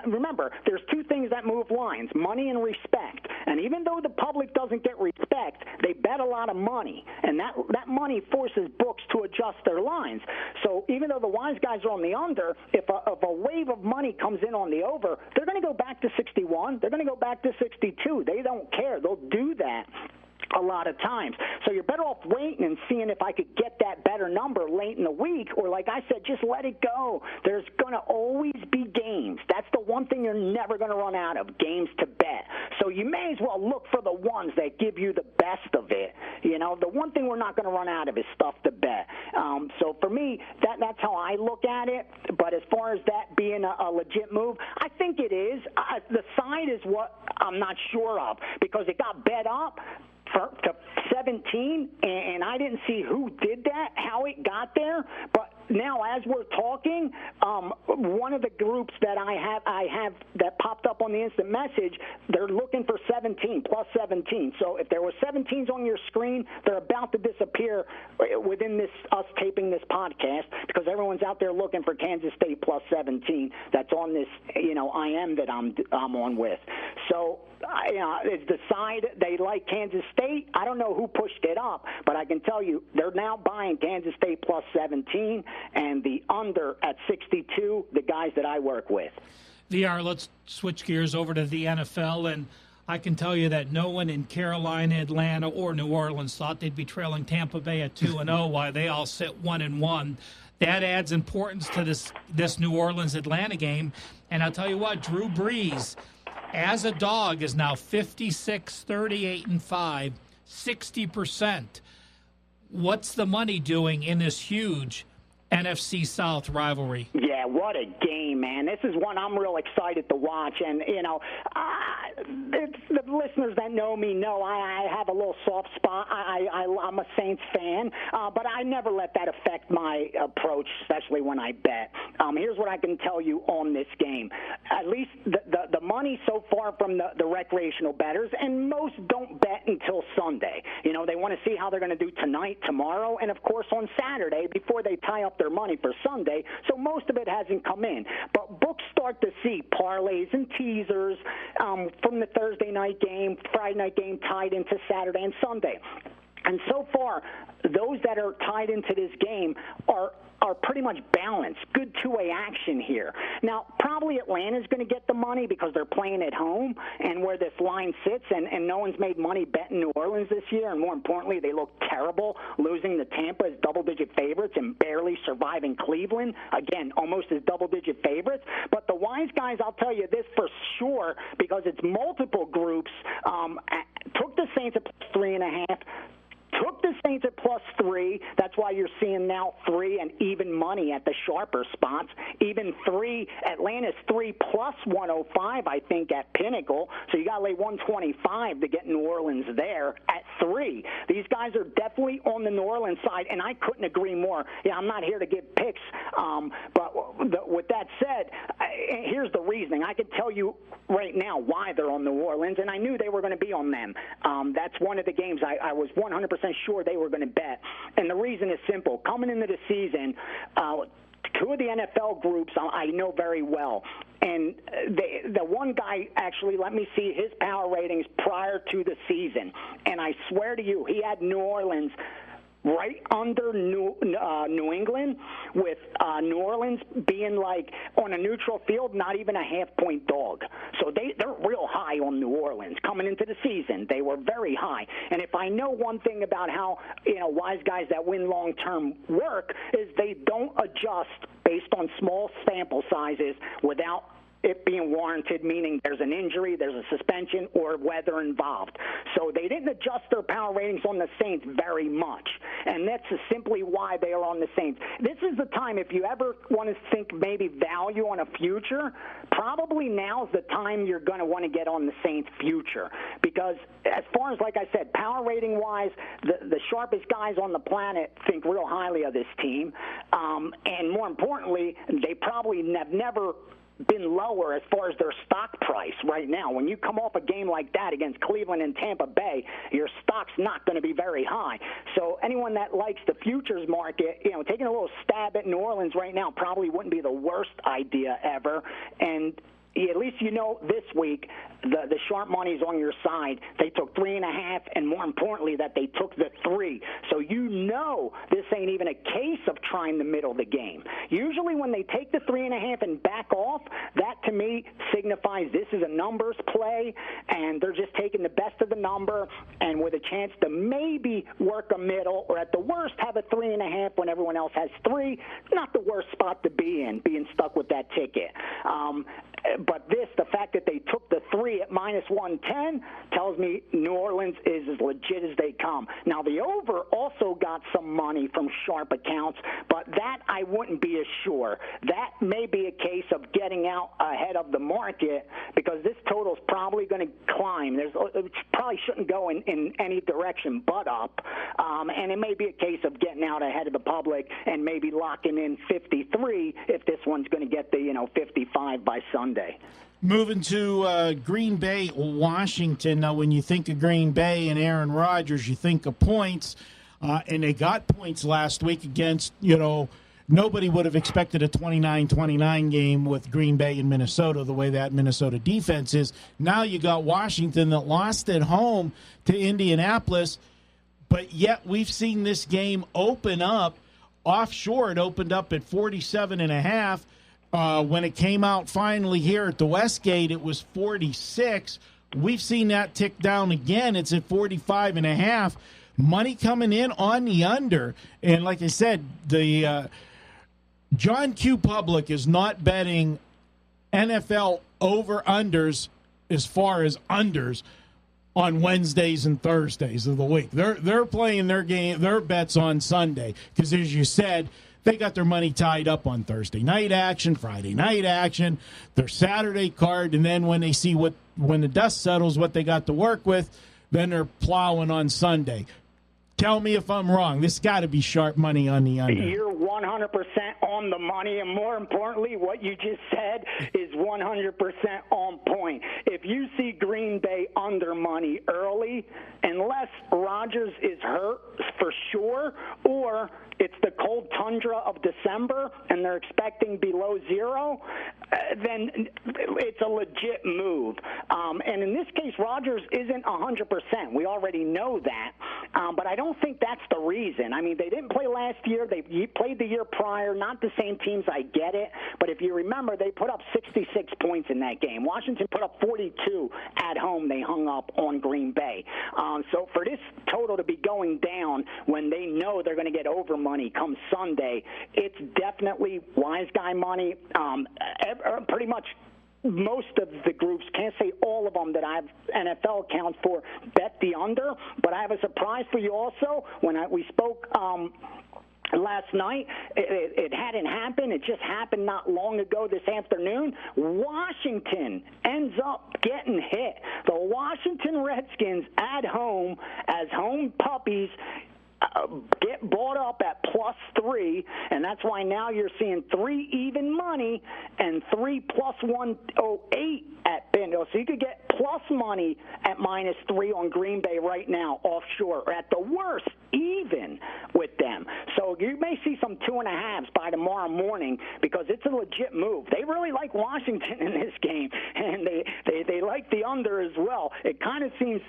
Remember, there's two things that move lines: money and respect. And even though the public doesn't get respect, they bet a lot of money, and that money forces books to adjust their lines. So even though the wise guys are on the under, if a wave of money comes in on the over, they're going to go back to 61. They're going to go back to 62. They don't care. They'll do that. a lot of times. So you're better off waiting and seeing if I could get that better number late in the week, or like I said, just let it go. There's going to always be games. That's the one thing you're never going to run out of, games to bet. So you may as well look for the ones that give you the best of it. You know, the one thing we're not going to run out of is stuff to bet. So for me, that's how I look at it. But as far as that being a legit move, I think it is. The side is what I'm not sure of, because it got bet up to 17, and I didn't see who did that, how it got there. But now, as we're talking, one of the groups that I have that popped up on the instant message, they're looking for 17, plus 17. So if there were 17s on your screen, they're about to disappear within us taping this podcast, because everyone's out there looking for Kansas State plus 17. That's on this, IM that I'm on with. So, it's the side they like Kansas State. I don't know who pushed it up, but I can tell you they're now buying Kansas State plus 17 and the under at 62, the guys that I work with. VR, let's switch gears over to the NFL, and I can tell you that no one in Carolina, Atlanta, or New Orleans thought they'd be trailing Tampa Bay at 2-0 while they all sit 1-1. That adds importance to this New Orleans-Atlanta game. And I'll tell you what, Drew Brees, as a dog, is now 56, 38-5, 60%. What's the money doing in this huge NFC South rivalry? Yeah, what a game, man. This is one I'm real excited to watch. And, the listeners that know me know I have a little soft spot. I'm a Saints fan, but I never let that affect my approach, especially when I bet. Here's what I can tell you on this game. At least the money so far from the recreational bettors, and most don't bet until Sunday. They want to see how they're going to do tonight, tomorrow, and, of course, on Saturday before they tie up their money for Sunday, so most of it hasn't come in. But books start to see parlays and teasers from the Thursday night game, Friday night game tied into Saturday and Sunday. And so far, those that are tied into this game are pretty much balanced. Good two-way action here. Now, probably Atlanta's going to get the money because they're playing at home and where this line sits, and no one's made money betting New Orleans this year, and more importantly, they look terrible, losing to Tampa as double-digit favorites and barely surviving Cleveland, again, almost as double-digit favorites. But the wise guys, I'll tell you this for sure, because it's multiple groups, took the Saints at +3.5, took the Saints at +3. That's why you're seeing now 3 and even money at the sharper spots. Even 3, Atlanta's 3 plus 105, I think, at Pinnacle. So you got to lay 125 to get New Orleans there at 3. These guys are definitely on the New Orleans side, and I couldn't agree more. Yeah, I'm not here to give picks, but with that said, here's the reasoning. I could tell you right now why they're on New Orleans, and I knew they were going to be on them. That's one of the games I was 100% sure they were going to bet. And the reason is simple. Coming into the season, 2 of the NFL groups I know very well. And the one guy actually let me see his power ratings prior to the season. And I swear to you, he had New Orleans right under New England, with New Orleans being like on a neutral field, not even a half-point dog. So they're real high on New Orleans coming into the season. They were very high. And if I know one thing about how wise guys that win long-term work, is they don't adjust based on small sample sizes without it being warranted, meaning there's an injury, there's a suspension, or weather involved. So they didn't adjust their power ratings on the Saints very much, and that's simply why they are on the Saints. This is the time, if you ever want to think maybe value on a future, probably now's the time you're going to want to get on the Saints future, because as far as, like I said, power rating-wise, the sharpest guys on the planet think real highly of this team, and more importantly, they probably have never been lower as far as their stock price right now. When you come off a game like that against Cleveland and Tampa Bay, your stock's not going to be very high. So anyone that likes the futures market, taking a little stab at New Orleans right now probably wouldn't be the worst idea ever. And at least this week, the sharp money's on your side. They took 3.5, and more importantly, that they took the 3. So this ain't even a case of trying to middle the game. Usually when they take the 3.5 and back off, that to me signifies this is a numbers play, and they're just taking the best of the number and with a chance to maybe work a middle, or at the worst have a 3.5 when everyone else has 3. Not the worst spot to be in, being stuck with that ticket. But the fact that they took the 3 at -110 tells me New Orleans is as legit as they come. Now, the over also got some money from sharp accounts, but that I wouldn't be as sure. That may be a case of getting out ahead of the market, because this total is probably going to climb. It probably shouldn't go in any direction but up, and it may be a case of getting out ahead of the public and maybe locking in 53 if this one's going to get the 55 by Sunday. Moving to Green Bay, Washington. Now, when you think of Green Bay and Aaron Rodgers, you think of points, and they got points last week against, nobody would have expected a 29-29 game with Green Bay and Minnesota, the way that Minnesota defense is. Now you got Washington that lost at home to Indianapolis, but yet we've seen this game open up offshore. It opened up at 47.5. When it came out finally here at the Westgate, it was 46. We've seen that tick down again. It's at 45.5. Money coming in on the under. And like I said, the John Q. Public is not betting NFL over-unders as far as unders on Wednesdays and Thursdays of the week. They're playing their bets on Sunday because, as you said, they got their money tied up on Thursday night action, Friday night action, their Saturday card, and then when they see when the dust settles what they got to work with, then they're plowing on Sunday. Tell me if I'm wrong. This got to be sharp money on the under. You're 100% on the money, and more importantly, what you just said is 100% on point. If you see Green Bay under money early, unless Rodgers is hurt for sure, or it's the cold tundra of December and they're expecting below 0, then it's a legit move. And in this case, Rodgers isn't 100%. We already know that. But I don't think that's the reason. I mean, they didn't play last year. They played the year prior. Not the same teams, I get it. But if you remember, they put up 66 points in that game. Washington put up 42 at home. They hung up on Green Bay. So for this total to be going down when they know they're going to get over money come Sunday, it's definitely wise guy money. Pretty much most of the groups, can't say all of them that I have NFL accounts for, bet the under. But I have a surprise for you also. When we spoke last night, it hadn't happened. It just happened not long ago this afternoon. Washington ends up getting hit. The Washington Redskins at home as home puppies get bought up at +3, and that's why now you're seeing 3 even money and 3 +108 at Bindle. So you could get plus money at -3 on Green Bay right now offshore, or at the worst even with them. So you may see some 2.5s by tomorrow morning because it's a legit move. They really like Washington in this game, and they like the under as well. It kind of seems,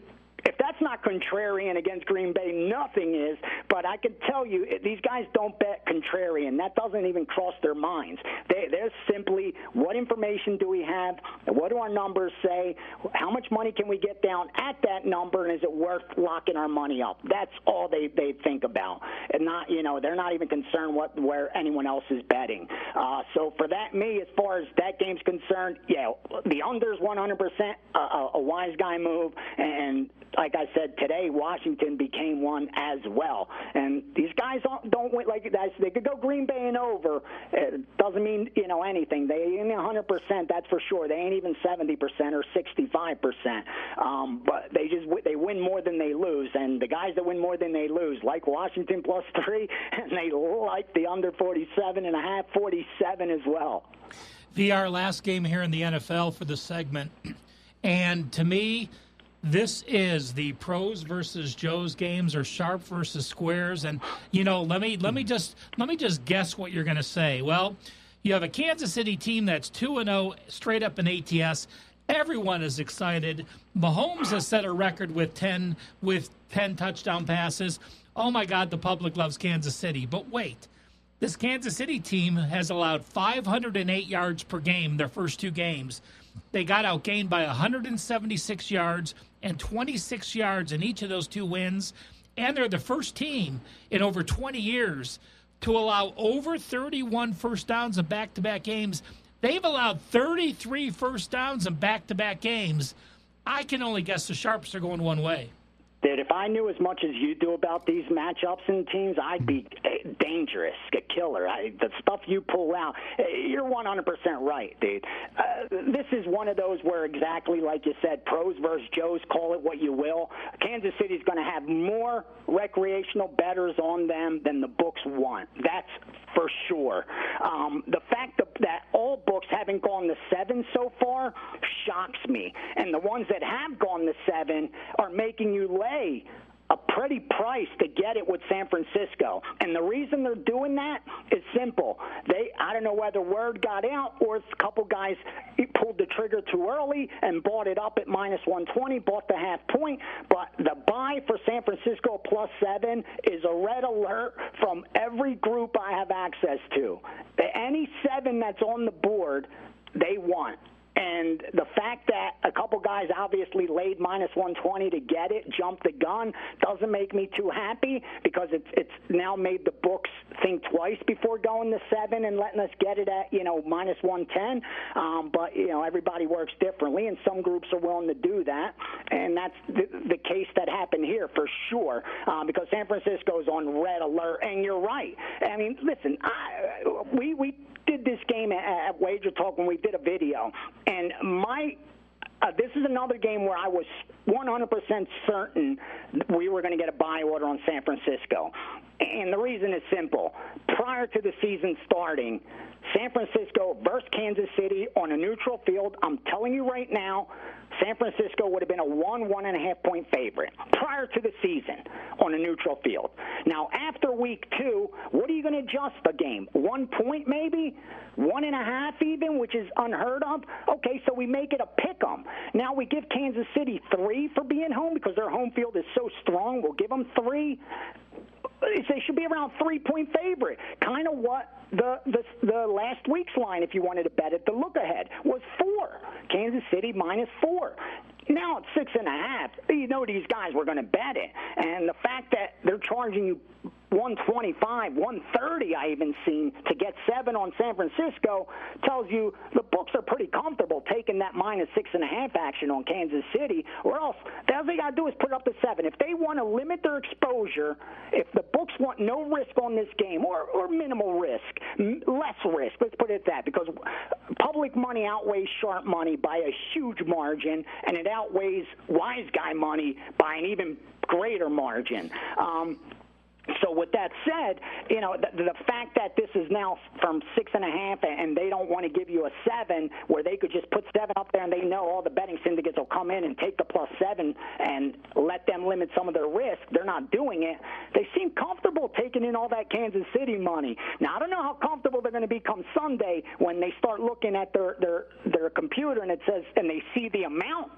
if that's not contrarian against Green Bay, nothing is. But I can tell you, these guys don't bet contrarian. That doesn't even cross their minds. They're simply, what information do we have? What do our numbers say? How much money can we get down at that number, and is it worth locking our money up? That's all they think about. And not, they're not even concerned where anyone else is betting. So for that, as far as that game's concerned, yeah, the under's 100% a wise guy move, and like I said today, Washington became one as well. And these guys don't win like that. They could go Green Bay and over. It doesn't mean anything. They ain't 100%. That's for sure. They ain't even 70% or 65%. But they win more than they lose. And the guys that win more than they lose like Washington +3, and they like the under 47.5, 47 as well. Our last game here in the NFL for the segment, and to me, this is the pros versus Joes games, or sharp versus squares. And let me just guess what you're going to say. Well, you have a Kansas City team that's 2-0 straight up in ATS, Everyone is excited. Mahomes has set a record with 10 touchdown passes. Oh, my God, the public loves Kansas City. But wait, this Kansas City team has allowed 508 yards per game their first 2 games. They got outgained by 176 yards and 26 yards in each of those 2 wins. And they're the first team in over 20 years to allow over 31 first downs in back-to-back games. They've allowed 33 first downs in back-to-back games. I can only guess the Sharps are going one way. Dude, if I knew as much as you do about these matchups and teams, I'd be dangerous, a killer. The stuff you pull out, you're 100% right, dude. This is one of those where exactly like you said, pros versus Joes, call it what you will. Kansas City's going to have more recreational bettors on them than the books want. That's for sure. The fact that all books haven't gone to 7 so far shocks me. And the ones that have gone to 7 are making you lay a pretty price to get it with San Francisco. And the reason they're doing that is simple. I don't know whether word got out or a couple guys pulled the trigger too early and bought it up at -120, bought the half point. But the buy for San Francisco +7 is a red alert from every group I have access to. Any 7 that's on the board, they want. And the fact that a couple guys obviously laid -120 to get it, jumped the gun, doesn't make me too happy because it's now made the books think twice before going to 7 and letting us get it at, -110. But, everybody works differently, and some groups are willing to do that. And that's the case that happened here for sure because San Francisco's on red alert. And you're right. I mean, listen, we did this game at WagerTalk when we did a video, and this is another game where I was 100% certain we were going to get a buy order on San Francisco. And the reason is simple. Prior to the season starting, San Francisco versus Kansas City on a neutral field, I'm telling you right now, San Francisco would have been a 1.5 point favorite prior to the season on a neutral field. Now, after week 2, what are you going to adjust the game? 1 point maybe? 1.5 even, which is unheard of? Okay, so we make it a pick-em. Now we give Kansas City 3 for being home because their home field is so strong. We'll give them 3. They should be around 3-point favorite. Kind of what the last week's line, if you wanted to bet it, the look ahead was 4. Kansas City -4. Now it's 6.5. You know these guys were going to bet it, and the fact that they're charging you 125, 130, I even seen to get 7 on San Francisco tells you the books are pretty comfortable taking that -6.5 action on Kansas City, or else all they got to do is put it up to 7. If they want to limit their exposure, if the books want no risk on this game or minimal risk, less risk, let's put it at that, because public money outweighs sharp money by a huge margin, and it outweighs wise guy money by an even greater margin. So with that said, the fact that this is now from 6.5 and they don't want to give you a 7 where they could just put 7 up there and they know all the betting syndicates will come in and take the +7 and let them limit some of their risk. They're not doing it. They seem comfortable taking in all that Kansas City money. Now, I don't know how comfortable they're going to be come Sunday when they start looking at their computer and it says, and they see the amount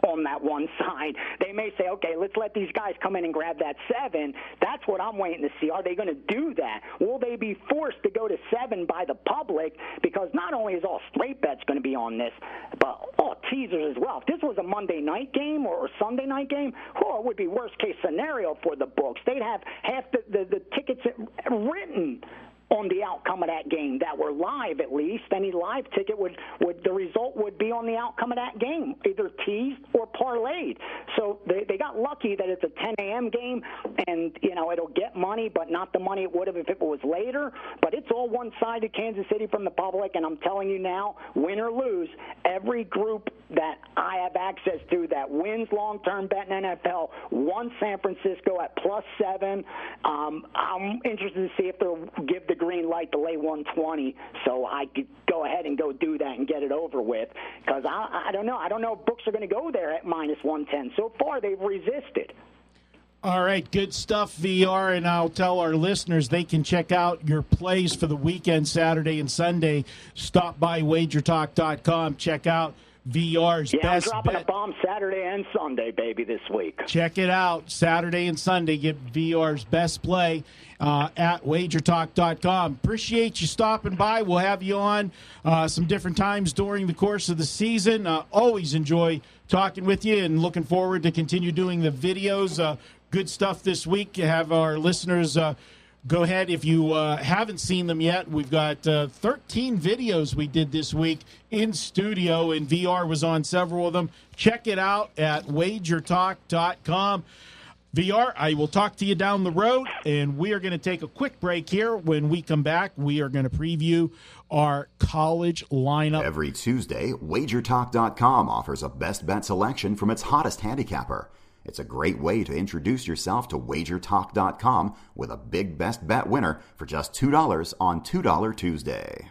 on that one side. They may say, okay, let's let these guys come in and grab that 7. That's what I'm waiting to see. Are they going to do that? Will they be forced to go to 7 by the public? Because not only is all straight bets going to be on this, but all teasers as well. If this was a Monday night game or a Sunday night game, it would be worst case scenario for the books. They'd have half the tickets written on the outcome of that game that were live, at least. Any live ticket would the result would be on the outcome of that game, either teased or parlayed. So they got lucky that it's a 10 a.m. game and, it'll get money, but not the money it would have if it was later. But it's all one-sided Kansas City from the public, and I'm telling you now, win or lose, every group that I have access to that wins long-term bet in NFL won San Francisco at +7. I'm interested to see if they'll give the green light to lay 120, so I could go ahead and go do that and get it over with, because I don't know. I don't know if books are going to go there at -110. So far, they've resisted. All right, good stuff, VR, and I'll tell our listeners they can check out your plays for the weekend, Saturday and Sunday. Stop by WagerTalk.com, check out VR's Yeah, best I'm dropping bet. a bomb Saturday and Sunday, baby, this week. Check it out. Saturday and Sunday, get VR's best play at WagerTalk.com. Appreciate you stopping by. We'll have you on some different times during the course of the season. Always enjoy talking with you and looking forward to continue doing the videos. Good stuff this week. You have our listeners go ahead. If you haven't seen them yet, we've got 13 videos we did this week in studio, and VR was on several of them. Check it out at WagerTalk.com. VR, I will talk to you down the road, and we are going to take a quick break here. When we come back, we are going to preview our college lineup. Every Tuesday, WagerTalk.com offers a best bet selection from its hottest handicapper. It's a great way to introduce yourself to WagerTalk.com with a big best bet winner for just $2 on $2 Tuesday.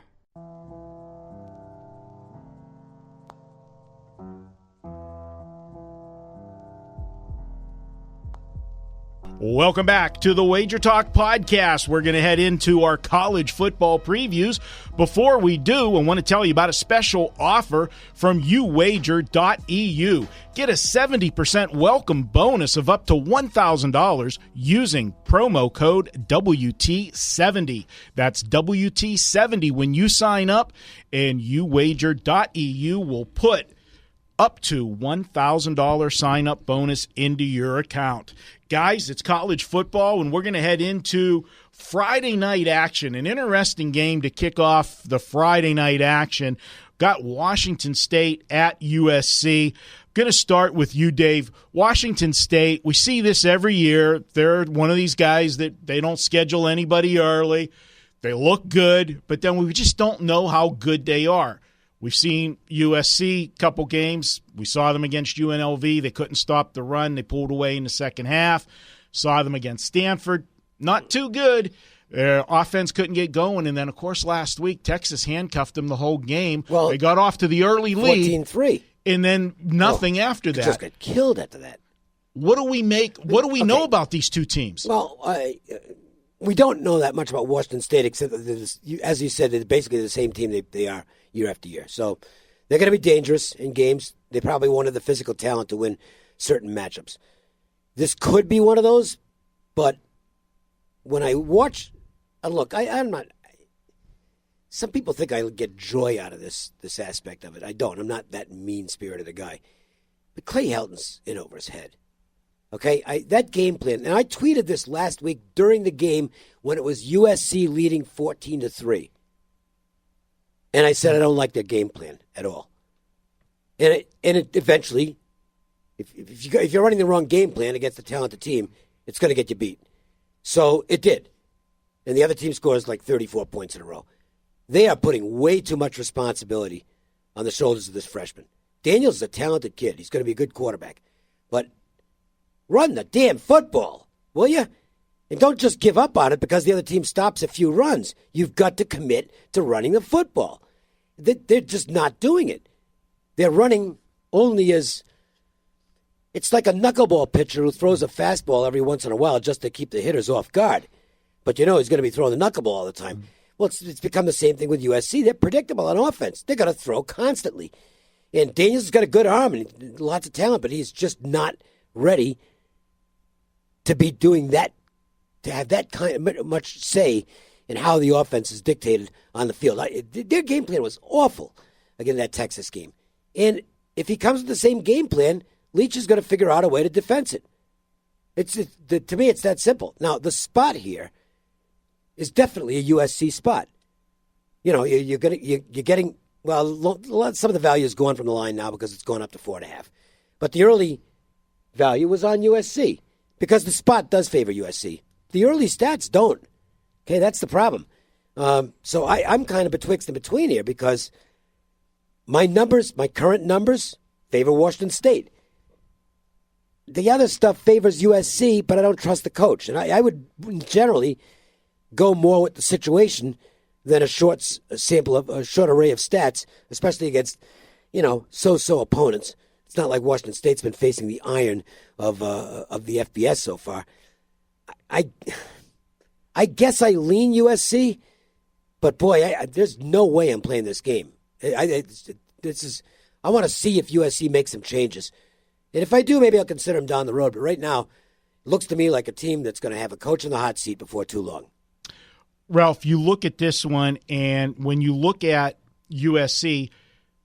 Welcome back to the Wager Talk Podcast. We're going to head into our college football previews. Before we do, I want to tell you about a special offer from uwager.eu. Get a 70% welcome bonus of up to $1,000 using promo code WT70. That's WT70 when you sign up, and uwager.eu will put up to $1,000 sign-up bonus into your account. Guys, it's college football, and we're going to head into Friday night action. An interesting game to kick off the Friday night action. Got Washington State at USC. Going to start with you, Dave. Washington State, we see this every year. They're one of these guys that they don't schedule anybody early. They look good, but then we just don't know how good they are. We've seen USC couple games. We saw them against UNLV. They couldn't stop the run. They pulled away in the second half. Saw them against Stanford. Not too good. Their offense couldn't get going. And then, of course, last week, Texas handcuffed them the whole game. Well, they got off to the early lead. 14-3. And then nothing after that. Just got killed after that. What do we make? What do we know about these two teams? Well, we don't know that much about Washington State, except that, as you said, they're basically the same team they are year after year. So they're going to be dangerous in games. They probably won't have the physical talent to win certain matchups. This could be one of those, but when I watch, look, I'm not. Some people think I get joy out of this aspect of it. I don't. I'm not that mean-spirited a guy. But Clay Helton's in over his head. Okay, that game plan, and I tweeted this last week during the game when it was USC leading 14-3. And I said I don't like their game plan at all. And it eventually, if you're running the wrong game plan against a talented team, it's going to get you beat. So it did. And the other team scores like 34 points in a row. They are putting way too much responsibility on the shoulders of this freshman. Daniels is a talented kid. He's going to be a good quarterback. But run the damn football, will you? And don't just give up on it because the other team stops a few runs. You've got to commit to running the football. They're just not doing it. They're running only as... It's like a knuckleball pitcher who throws a fastball every once in a while just to keep the hitters off guard. But he's going to be throwing the knuckleball all the time. Well, it's become the same thing with USC. They're predictable on offense. They're going to throw constantly. And Daniels has got a good arm and lots of talent, but he's just not ready to be doing that, to have that kind of much say in how the offense is dictated on the field. Their game plan was awful against that Texas game. And if he comes with the same game plan, Leach is going to figure out a way to defense it. To me, it's that simple. Now, the spot here is definitely a USC spot. You're getting, well, some of the value is gone from the line now because it's gone up to 4.5. But the early value was on USC because the spot does favor USC. The early stats don't. Okay, that's the problem. So I'm kind of betwixt and between here because my current numbers, favor Washington State. The other stuff favors USC, but I don't trust the coach. And I would generally go more with the situation than a short sample of a short array of stats, especially against, so-so opponents. It's not like Washington State's been facing the iron of the FBS so far. I guess I lean USC, but boy, there's no way I'm playing this game. I want to see if USC makes some changes. And if I do, maybe I'll consider them down the road. But right now, it looks to me like a team that's going to have a coach in the hot seat before too long. Ralph, you look at this one, and when you look at USC,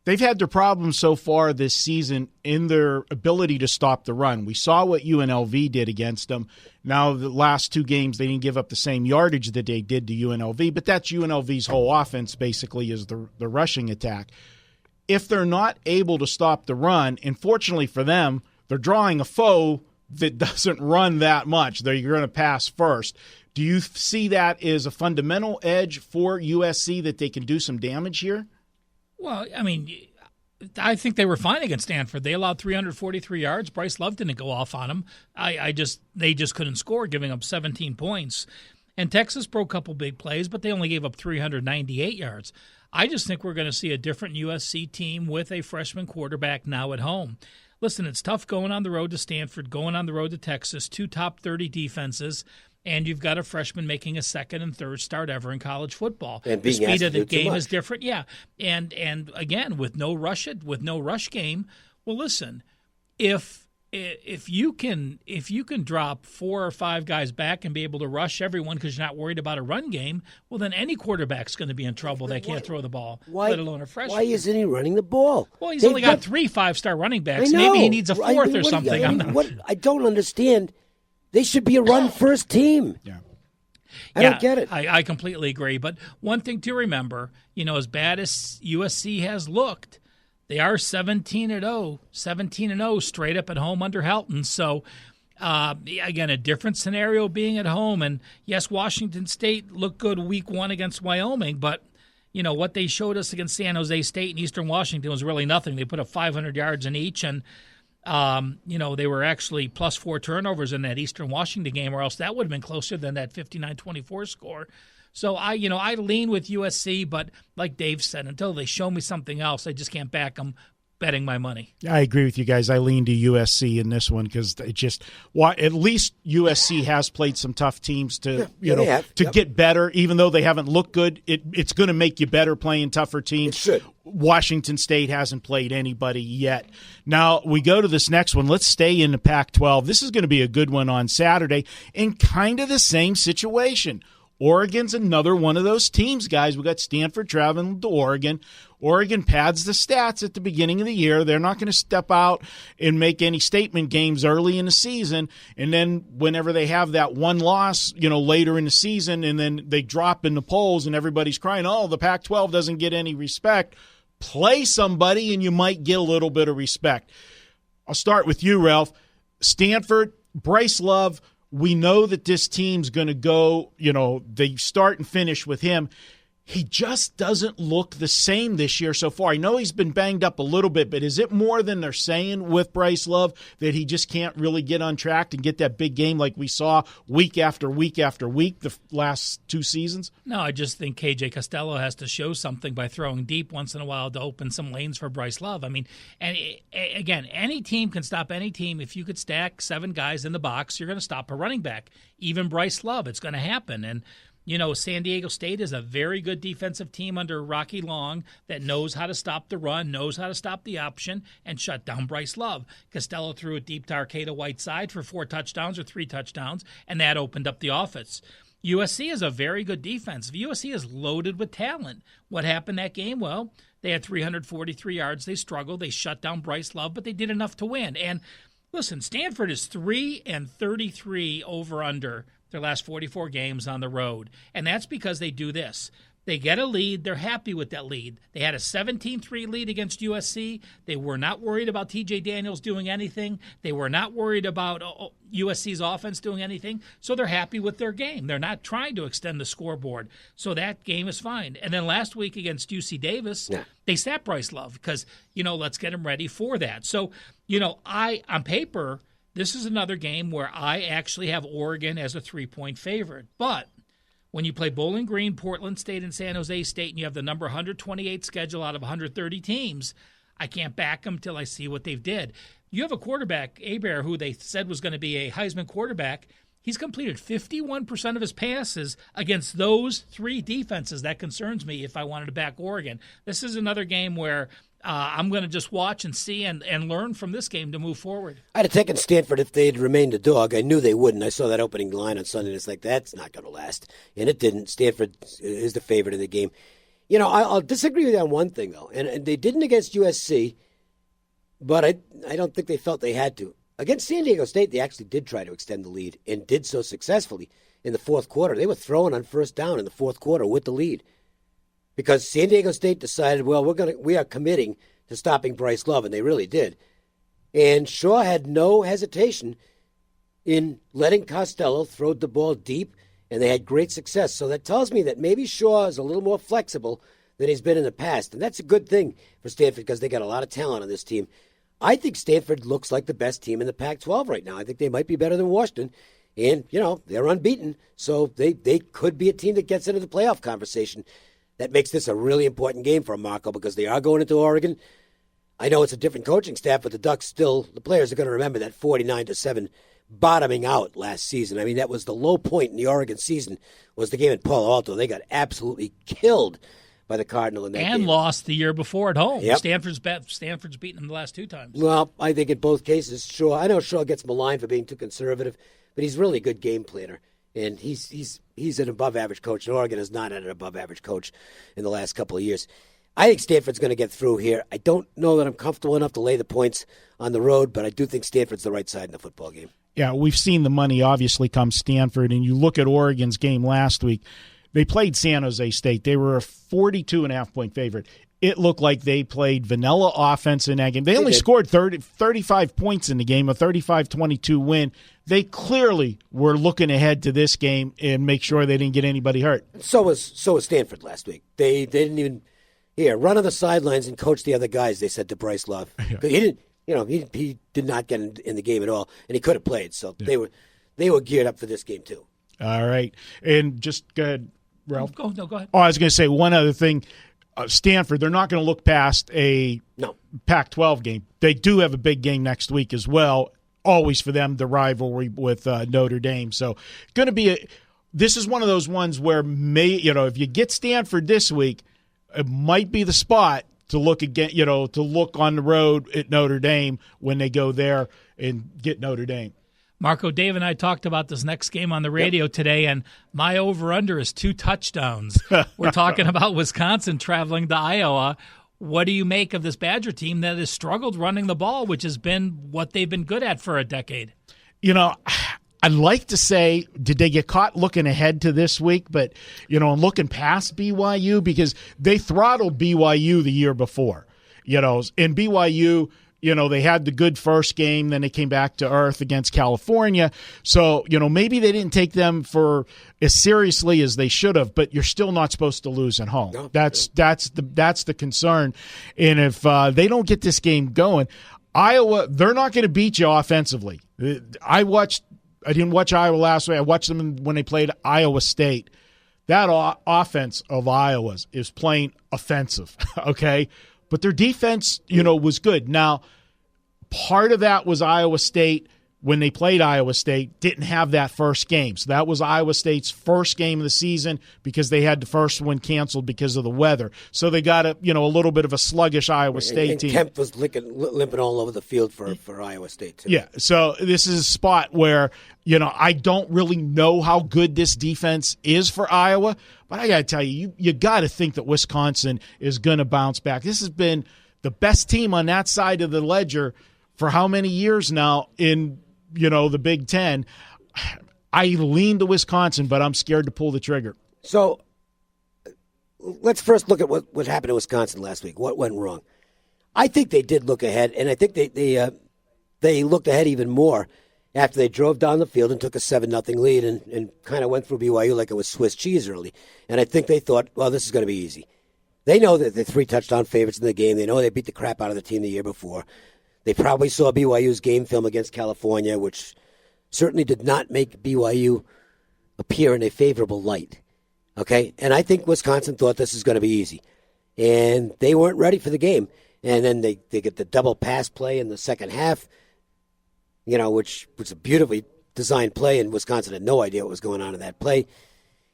they've had their problems so far this season in their ability to stop the run. We saw what UNLV did against them. Now, the last two games, they didn't give up the same yardage that they did to UNLV, but that's UNLV's whole offense basically is the rushing attack. If they're not able to stop the run, and fortunately for them, they're drawing a foe that doesn't run that much. They're going to pass first. Do you see that as a fundamental edge for USC that they can do some damage here? Well, I mean, I think they were fine against Stanford. They allowed 343 yards. Bryce Love didn't go off on them. They just couldn't score, giving up 17 points. And Texas broke a couple big plays, but they only gave up 398 yards. I just think we're going to see a different USC team with a freshman quarterback now at home. Listen, it's tough going on the road to Stanford, going on the road to Texas, two top 30 defenses, and you've got a freshman making a second and third start ever in college football. And the speed of the game is different, yeah. And again, with no rush game. Well, listen, if you can drop 4 or 5 guys back and be able to rush everyone because you're not worried about a run game, well, then any quarterback's going to be in trouble. They can't throw the ball, let alone a freshman. Why isn't he running the ball? Well, he's only got 3 5-star running backs. Maybe he needs a fourth or something. I don't understand. They should be a run-first team. Yeah. I don't get it. I completely agree. But one thing to remember, as bad as USC has looked, they are 17-0 straight up at home under Helton. So, again, a different scenario being at home. And, yes, Washington State looked good week 1 against Wyoming, but, what they showed us against San Jose State and Eastern Washington was really nothing. They put up 500 yards in each, and they were actually plus 4 turnovers in that Eastern Washington game, or else that would have been closer than that 59-24 score. So I lean with USC, but like Dave said, until they show me something else, I just can't back them betting my money. I agree with you guys. I lean to USC in this one because at least USC has played some tough teams to get better, even though they haven't looked good. It's going to make you better playing tougher teams. It should. Washington State hasn't played anybody yet. Now, we go to this next one. Let's stay in the Pac-12. This is going to be a good one on Saturday in kind of the same situation. Oregon's another one of those teams, guys. We got Stanford traveling to Oregon. Oregon pads the stats at the beginning of the year. They're not going to step out and make any statement games early in the season. And then whenever they have that one loss, later in the season, and then they drop in the polls and everybody's crying, oh, the Pac-12 doesn't get any respect. Play somebody and you might get a little bit of respect. I'll start with you, Ralph. Stanford, Bryce Love, we know that this team's going to go, they start and finish with him. He just doesn't look the same this year so far. I know he's been banged up a little bit, but is it more than they're saying with Bryce Love that he just can't really get on track and get that big game like we saw week after week after week the last 2 seasons? No, I just think KJ Costello has to show something by throwing deep once in a while to open some lanes for Bryce Love. I mean, and again, any team can stop any team. If you could stack 7 guys in the box, you're going to stop a running back. Even Bryce Love, it's going to happen. And San Diego State is a very good defensive team under Rocky Long that knows how to stop the run, knows how to stop the option, and shut down Bryce Love. Costello threw it deep to Arcata Whiteside for 4 touchdowns or 3 touchdowns, and that opened up the offense. USC is a very good defense. USC is loaded with talent. What happened that game? Well, they had 343 yards. They struggled. They shut down Bryce Love, but they did enough to win. And listen, Stanford is 3-33 over-under their last 44 games on the road. And that's because they do this. They get a lead. They're happy with that lead. They had a 17-3 lead against USC. They were not worried about T.J. Daniels doing anything. They were not worried about USC's offense doing anything. So they're happy with their game. They're not trying to extend the scoreboard. So that game is fine. And then last week against UC Davis, they sat Bryce Love because, let's get him ready for that. So, on paper, this is another game where I actually have Oregon as a 3-point favorite. But when you play Bowling Green, Portland State, and San Jose State, and you have the number 128 schedule out of 130 teams, I can't back them till I see what they've did. You have a quarterback, Hebert, who they said was going to be a Heisman quarterback. He's completed 51% of his passes against those 3 defenses. That concerns me if I wanted to back Oregon. This is another game where I'm going to just watch and see and learn from this game to move forward. I'd have taken Stanford if they'd remained a dog. I knew they wouldn't. I saw that opening line on Sunday, and it's like, that's not going to last. And it didn't. Stanford is the favorite in the game. You know, I'll disagree with you on one thing, though. And they didn't against USC, but I don't think they felt they had to. Against San Diego State, they actually did try to extend the lead and did so successfully in the fourth quarter. They were throwing on first down in the fourth quarter with the lead because San Diego State decided, well, we are committing to stopping Bryce Love, and they really did. And Shaw had no hesitation in letting Costello throw the ball deep, and they had great success. So that tells me that maybe Shaw is a little more flexible than he's been in the past, and that's a good thing for Stanford because they got a lot of talent on this team. I think Stanford looks like the best team in the Pac-12 right now. I think they might be better than Washington, and, you know, they're unbeaten, so they could be a team that gets into the playoff conversation. That makes this a really important game for Marco because they are going into Oregon. I know it's a different coaching staff, but the Ducks still, the players are going to remember that 49-7 bottoming out last season. I mean, that was the low point in the Oregon season, was the game at Palo Alto. They got absolutely killed by the Cardinal in that game. And lost the year before at home. Yep. Stanford's beaten them the last 2 times. Well, I think in both cases, Shaw, I know Shaw gets maligned for being too conservative, but he's really a good game planner. And he's an above-average coach, and Oregon has not had an above-average coach in the last couple of years. I think Stanford's going to get through here. I don't know that I'm comfortable enough to lay the points on the road, but I do think Stanford's the right side in the football game. Yeah, we've seen the money obviously come Stanford, and you look at Oregon's game last week. They played San Jose State. They were a 42.5-point favorite. It looked like they played vanilla offense in that game. They only scored 35 points in the game, a 35-22 win. They clearly were looking ahead to this game and make sure they didn't get anybody hurt. So was Stanford last week. They didn't even run on the sidelines and coach the other guys. They said to Bryce Love, he didn't. You know, he did not get in the game at all, and he could have played. So they were geared up for this game too. All right, and just go ahead, Ralph. Go ahead. Oh, I was going to say one other thing. Stanford, they're not going to look past a Pac-12 game. They do have a big game next week as well. Always for them, the rivalry with Notre Dame. So, going to be this is one of those ones where if you get Stanford this week, it might be the spot to look again. To look on the road at Notre Dame when they go there and get Notre Dame. Marco, Dave, and I talked about this next game on the radio today, and my over-under is 2 touchdowns. We're talking about Wisconsin traveling to Iowa. What do you make of this Badger team that has struggled running the ball, which has been what they've been good at for a decade? You know, I'd like to say, did they get caught looking ahead to this week? But, and looking past BYU, because they throttled BYU the year before. And BYU, they had the good first game, then they came back to earth against California. So, maybe they didn't take them for as seriously as they should have, but you're still not supposed to lose at home. No, that's the concern. And if they don't get this game going, Iowa, they're not going to beat you offensively. I didn't watch Iowa last week. I watched them when they played Iowa State. That offense of Iowa's is playing offensive, okay? But their defense, was good. Now, part of that was Iowa State, when they played Iowa State, didn't have that first game. So that was Iowa State's first game of the season because they had the first one canceled because of the weather. So they got a little bit of a sluggish Iowa State team. Kemp was limping all over the field for Iowa State, too. Yeah, so this is a spot where, I don't really know how good this defense is for Iowa, but I got to tell you, you got to think that Wisconsin is going to bounce back. This has been the best team on that side of the ledger for how many years now in, the Big Ten. I lean to Wisconsin, but I'm scared to pull the trigger. So let's first look at what happened to Wisconsin last week. What went wrong? I think they did look ahead, and I think they looked ahead even more after they drove down the field and took a 7-0 lead and kind of went through BYU like it was Swiss cheese early. And I think they thought, well, this is going to be easy. They know that they're 3 touchdown favorites in the game. They know they beat the crap out of the team the year before. They probably saw BYU's game film against California, which certainly did not make BYU appear in a favorable light. Okay? And I think Wisconsin thought this is going to be easy. And they weren't ready for the game. And then they get the double pass play in the second half, which was a beautifully designed play, and Wisconsin had no idea what was going on in that play.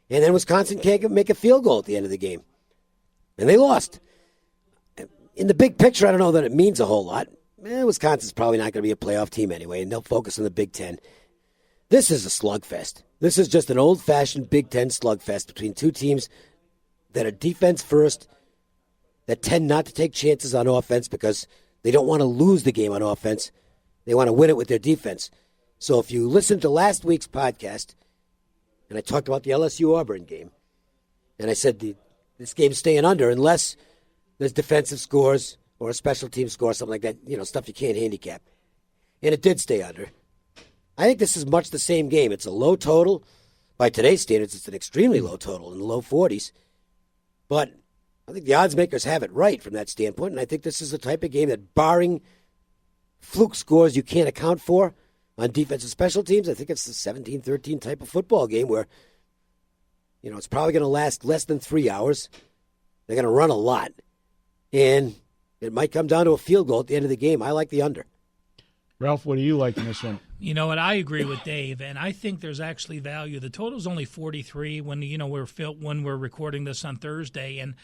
And then Wisconsin can't make a field goal at the end of the game. And they lost. in the big picture, I don't know that it means a whole lot. Wisconsin's probably not going to be a playoff team anyway, and they'll focus on the Big Ten. This is a slugfest. This is just an old-fashioned Big Ten slugfest between two teams that are defense first, that tend not to take chances on offense because they don't want to lose the game on offense. They want to win it with their defense. So if you listen to last week's podcast, and I talked about the LSU-Auburn game, and I said this game's staying under unless there's defensive scores or a special team score, something like that, stuff you can't handicap. And it did stay under. I think this is much the same game. It's a low total. By today's standards, it's an extremely low total in the low 40s. But I think the odds makers have it right from that standpoint, and I think this is the type of game that, barring fluke scores you can't account for on defense and special teams, I think it's the 17-13 type of football game where, it's probably going to last less than 3 hours. They're going to run a lot. And it might come down to a field goal at the end of the game. I like the under. Ralph, what do you like in this one? You know what? I agree with Dave, and I think there's actually value. The total's only 43 when we're recording this on Thursday, and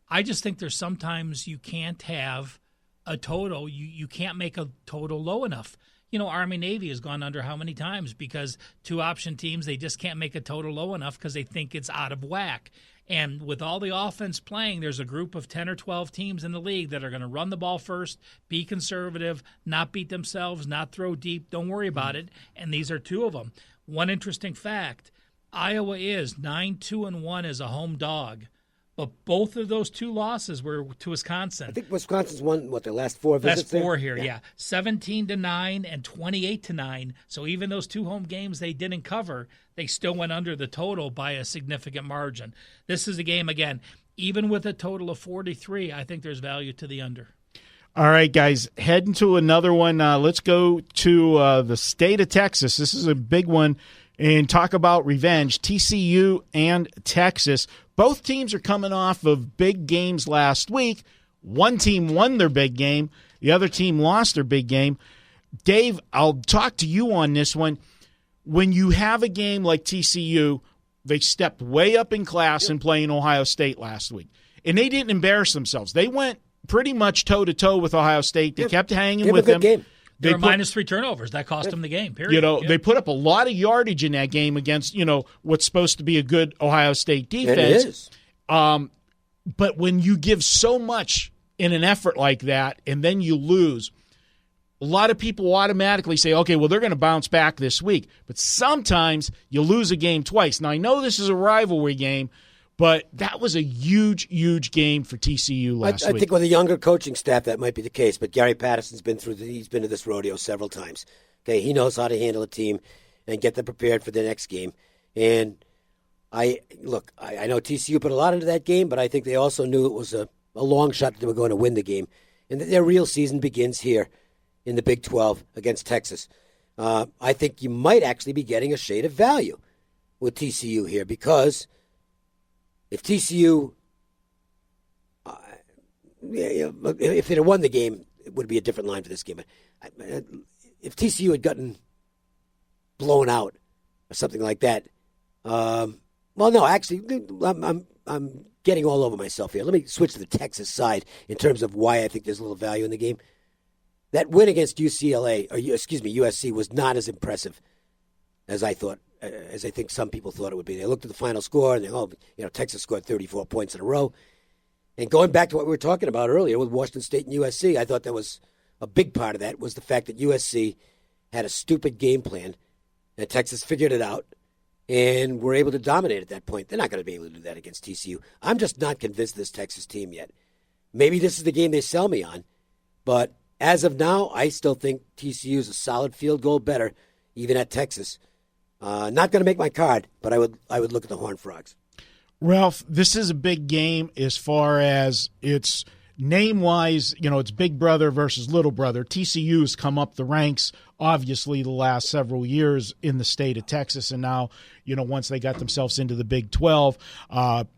I just think there's sometimes you can't have a total. You can't make a total low enough. Army-Navy has gone under how many times? Because two-option teams, they just can't make a total low enough because they think it's out of whack. And with all the offense playing, there's a group of 10 or 12 teams in the league that are going to run the ball first, be conservative, not beat themselves, not throw deep. Don't worry about it. And these are two of them. One interesting fact, Iowa is 9-2-1 as a home dog. But both of those two losses were to Wisconsin. I think Wisconsin's won, their last four visits? Last four here, yeah. 17-9 and 28-9. So even those two home games they didn't cover, they still went under the total by a significant margin. This is a game, again, even with a total of 43, I think there's value to the under. All right, guys, heading to another one. Let's go to the state of Texas. This is a big one. And talk about revenge, TCU and Texas. Both teams are coming off of big games last week. One team won their big game. The other team lost their big game. Dave, I'll talk to you on this one. When you have a game like TCU, they stepped way up in class in playing Ohio State last week. And they didn't embarrass themselves. They went pretty much toe-to-toe with Ohio State. They kept hanging with them. Game. They were minus 3 turnovers. That cost them the game, period. They put up a lot of yardage in that game against, what's supposed to be a good Ohio State defense. It is. But when you give so much in an effort like that and then you lose, a lot of people automatically say, okay, well, they're going to bounce back this week. But sometimes you lose a game twice. Now, I know this is a rivalry game, but that was a huge, huge game for TCU last week. I think with a younger coaching staff, that might be the case. But Gary Patterson's he's been to this rodeo several times. Okay, he knows how to handle a team and get them prepared for the next game. And I know TCU put a lot into that game, but I think they also knew it was a long shot that they were going to win the game, and that their real season begins here in the Big 12 against Texas. I think you might actually be getting a shade of value with TCU here because if TCU, if they'd have won the game, it would be a different line for this game. But if TCU had gotten blown out or something like that, I'm getting all over myself here. Let me switch to the Texas side in terms of why I think there's a little value in the game. That win against USC was not as impressive as I thought. As I think some people thought it would be. They looked at the final score and Texas scored 34 points in a row. And going back to what we were talking about earlier with Washington State and USC, I thought that was a big part of that was the fact that USC had a stupid game plan and Texas figured it out and were able to dominate at that point. They're not going to be able to do that against TCU. I'm just not convinced of this Texas team yet. Maybe this is the game they sell me on, but as of now, I still think TCU is a solid field goal better, even at Texas. Not going to make my card, but I would look at the Horned Frogs. Ralph, this is a big game as far as it's name-wise, it's big brother versus little brother. TCU's come up the ranks, obviously, the last several years in the state of Texas, and now, once they got themselves into the Big 12,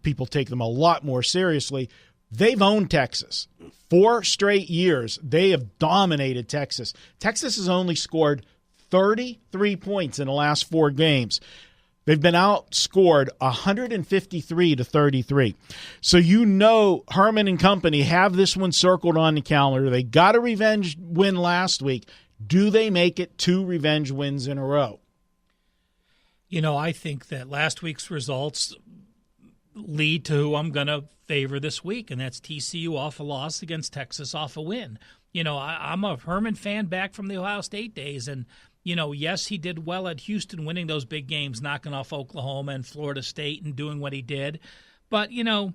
people take them a lot more seriously. They've owned Texas. 4 straight years, they have dominated Texas. Texas has only scored 33 points in the last 4 games. They've been outscored 153-33. So you know Herman and company have this one circled on the calendar. They got a revenge win last week. Do they make it 2 revenge wins in a row? You know, I think that last week's results lead to who I'm going to favor this week, and that's TCU off a loss against Texas off a win. You know, I'm a Herman fan back from the Ohio State days, and you know, yes, he did well at Houston winning those big games, knocking off Oklahoma and Florida State and doing what he did. But, you know,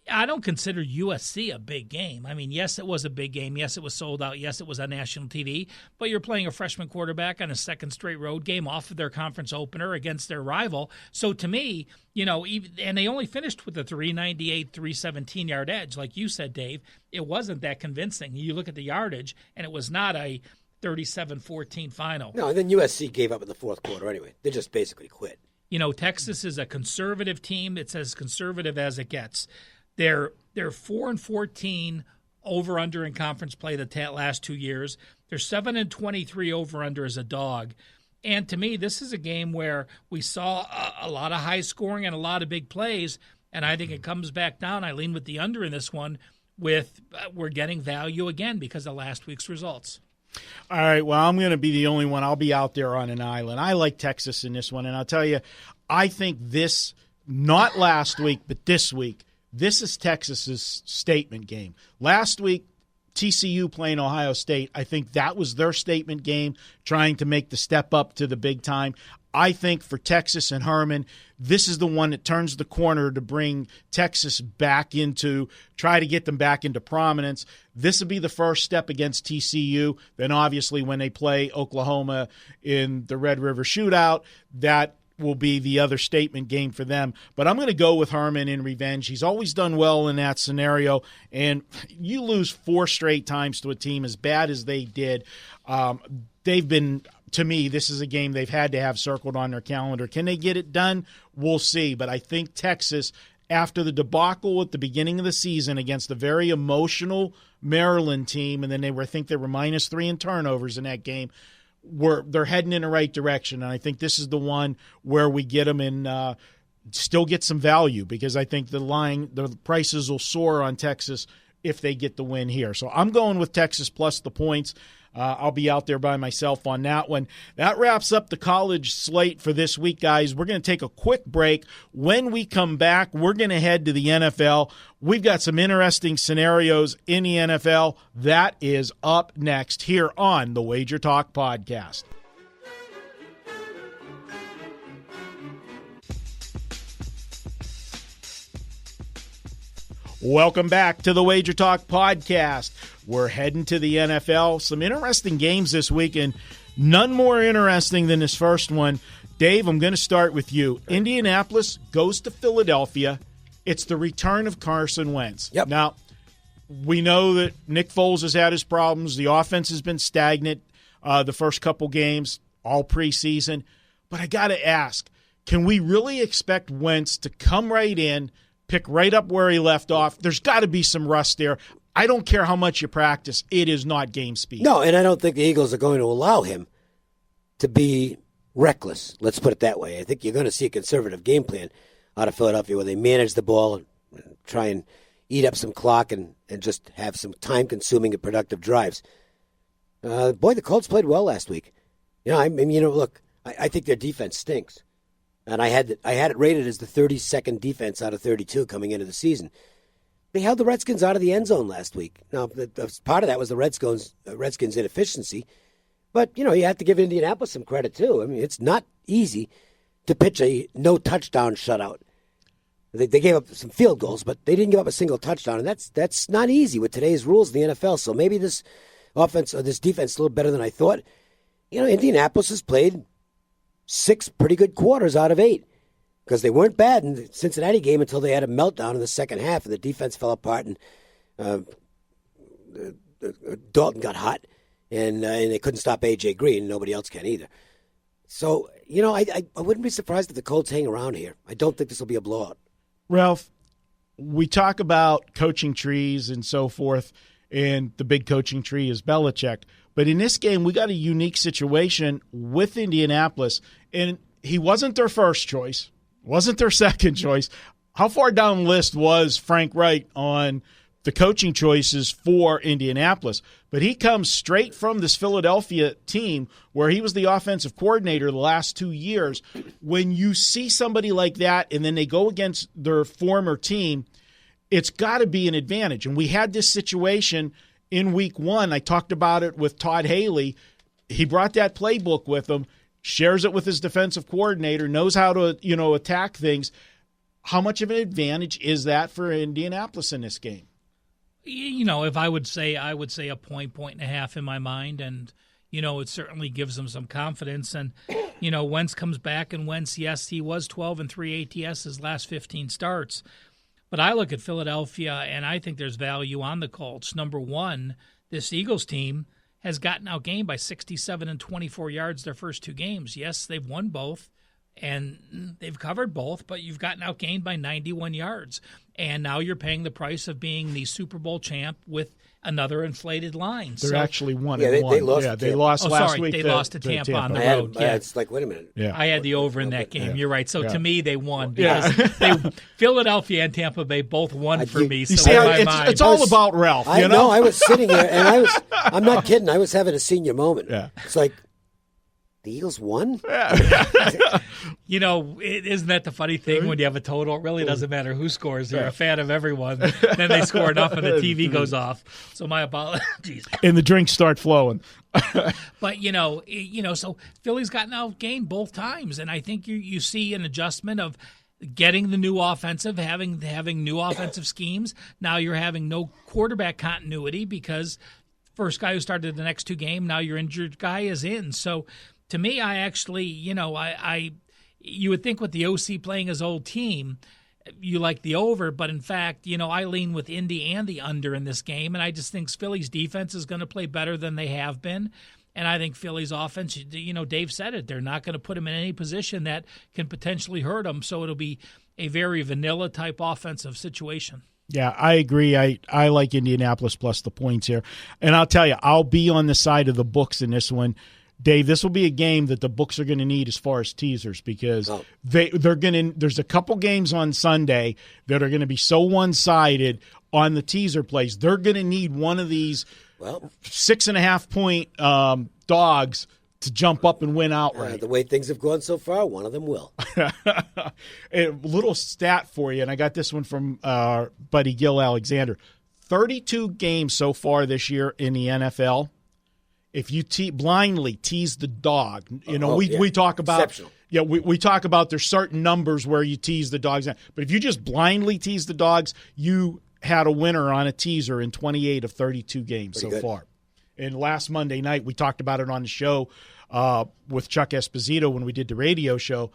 I don't consider USC a big game. I mean, yes, it was a big game. Yes, it was sold out. Yes, it was on national TV. But you're playing a freshman quarterback on a second straight road game off of their conference opener against their rival. So to me, you know, and they only finished with a 398, 317-yard edge. Like you said, Dave, it wasn't that convincing. You look at the yardage, and it was not a 37-14 final. No, and then USC gave up in the fourth quarter anyway. They just basically quit. You know, Texas is a conservative team. It's as conservative as it gets. They're 4-14 over-under in conference play the last 2 years. They're 7-23 over-under as a dog. And to me, this is a game where we saw a lot of high scoring and a lot of big plays, and I think it comes back down. I lean with the under in this one with we're getting value again because of last week's results. All right, well, I'm going to be the only one. I'll be out there on an island. I like Texas in this one, and I'll tell you, I think this, not last week, but this week, this is Texas's statement game. Last week, TCU playing Ohio State, I think that was their statement game, trying to make the step up to the big time. I think for Texas and Herman, this is the one that turns the corner to bring Texas back into, try to get them back into prominence. This will be the first step against TCU. Then obviously when they play Oklahoma in the Red River Shootout, that will be the other statement game for them. But I'm going to go with Herman in revenge. He's always done well in that scenario, and you lose 4 straight times to a team as bad as they did. They've been, to me, this is a game they've had to have circled on their calendar. Can they get it done? We'll see. But I think Texas, after the debacle at the beginning of the season against a very emotional Maryland team, and then I think they were -3 in turnovers in that game, they're heading in the right direction. And I think this is the one where we get them and still get some value, because I think the prices will soar on Texas if they get the win here. So I'm going with Texas plus the points. I'll be out there by myself on that one. That wraps up the college slate for this week, guys. We're going to take a quick break. When we come back, we're going to head to the NFL. We've got some interesting scenarios in the NFL. That is up next here on the Wager Talk Podcast. Welcome back to the Wager Talk Podcast. We're heading to the NFL. Some interesting games this week, and none more interesting than this first one. Dave, I'm going to start with you. Indianapolis goes to Philadelphia. It's the return of Carson Wentz. Yep. Now, we know that Nick Foles has had his problems. The offense has been stagnant the first couple games, all preseason. But I got to ask, can we really expect Wentz to come right in, pick right up where he left off? There's got to be some rust there. I don't care how much you practice. It is not game speed. No, and I don't think the Eagles are going to allow him to be reckless. Let's put it that way. I think you're going to see a conservative game plan out of Philadelphia where they manage the ball and try and eat up some clock and just have some time-consuming and productive drives. Boy, the Colts played well last week. Look, I think their defense stinks. And I had it rated as the 32nd defense out of 32 coming into the season. They held the Redskins out of the end zone last week. Now, part of that was the Redskins' inefficiency. But, you have to give Indianapolis some credit, too. I mean, it's not easy to pitch a no-touchdown shutout. They gave up some field goals, but they didn't give up a single touchdown. And that's not easy with today's rules in the NFL. So maybe this offense or this defense is a little better than I thought. Indianapolis has played 6 pretty good quarters out of 8. Because they weren't bad in the Cincinnati game until they had a meltdown in the second half, and the defense fell apart, and Dalton got hot, and they couldn't stop A.J. Green, and nobody else can either. So, I wouldn't be surprised if the Colts hang around here. I don't think this will be a blowout. Ralph, we talk about coaching trees and so forth, and the big coaching tree is Belichick. But in this game, we got a unique situation with Indianapolis, and he wasn't their first choice, wasn't their second choice. How far down the list was Frank Wright on the coaching choices for Indianapolis? But he comes straight from this Philadelphia team where he was the offensive coordinator the last 2 years. When you see somebody like that and then they go against their former team, it's got to be an advantage. And we had this situation in week 1. I talked about it with Todd Haley. He brought that playbook with him, shares it with his defensive coordinator, knows how to, attack things. How much of an advantage is that for Indianapolis in this game? If I would say a point and a half in my mind, and it certainly gives them some confidence. And Wentz comes back, and Wentz, yes, he was 12-3 ATS his last 15 starts. But I look at Philadelphia, and I think there's value on the Colts. Number one, this Eagles team has gotten outgained by 67 and 24 yards their first 2 games. Yes, they've won both, and they've covered both, but you've gotten outgained by 91 yards. And now you're paying the price of being the Super Bowl champ with another inflated line. They're actually 1-1. They lost. Yeah, they lost last week. They lost to Tampa on the road. It's like, wait a minute. Yeah. I had the over in that game. Yeah. You're right. So to me, they won because Philadelphia and Tampa Bay both won for me. So it's all about Ralph. I know. I was sitting there, and I'm not kidding. I was having a senior moment. Yeah. It's like, the Eagles won? Isn't that the funny thing when you have a total? It really doesn't matter who scores. You're a fan of everyone. Then they score enough and the TV goes off. So my apologies. And the drinks start flowing. But, so Philly's gotten outgained both times. And I think you see an adjustment of getting the new offensive, having new offensive schemes. Now you're having no quarterback continuity because first guy who started the next 2 games, now your injured guy is in. So to me, I actually, you would think with the OC playing his old team, you like the over, but in fact, I lean with Indy and the under in this game, and I just think Philly's defense is going to play better than they have been, and I think Philly's offense, Dave said it, they're not going to put him in any position that can potentially hurt him, so it'll be a very vanilla-type offensive situation. Yeah, I agree. I like Indianapolis plus the points here, and I'll tell you, I'll be on the side of the books in this one. Dave, this will be a game that the books are going to need as far as teasers because they're going to. There's a couple games on Sunday that are going to be so one-sided on the teaser plays. They're going to need one of these 6.5 point dogs to jump up and win outright. The way things have gone so far, one of them will. A little stat for you, and I got this one from buddy Gil Alexander. 32 games so far this year in the NFL. If you blindly tease the dog, we talk about we talk about there's certain numbers where you tease the dogs. But if you just blindly tease the dogs, you had a winner on a teaser in 28 of 32 games so far. And last Monday night, we talked about it on the show with Chuck Esposito when we did the radio show.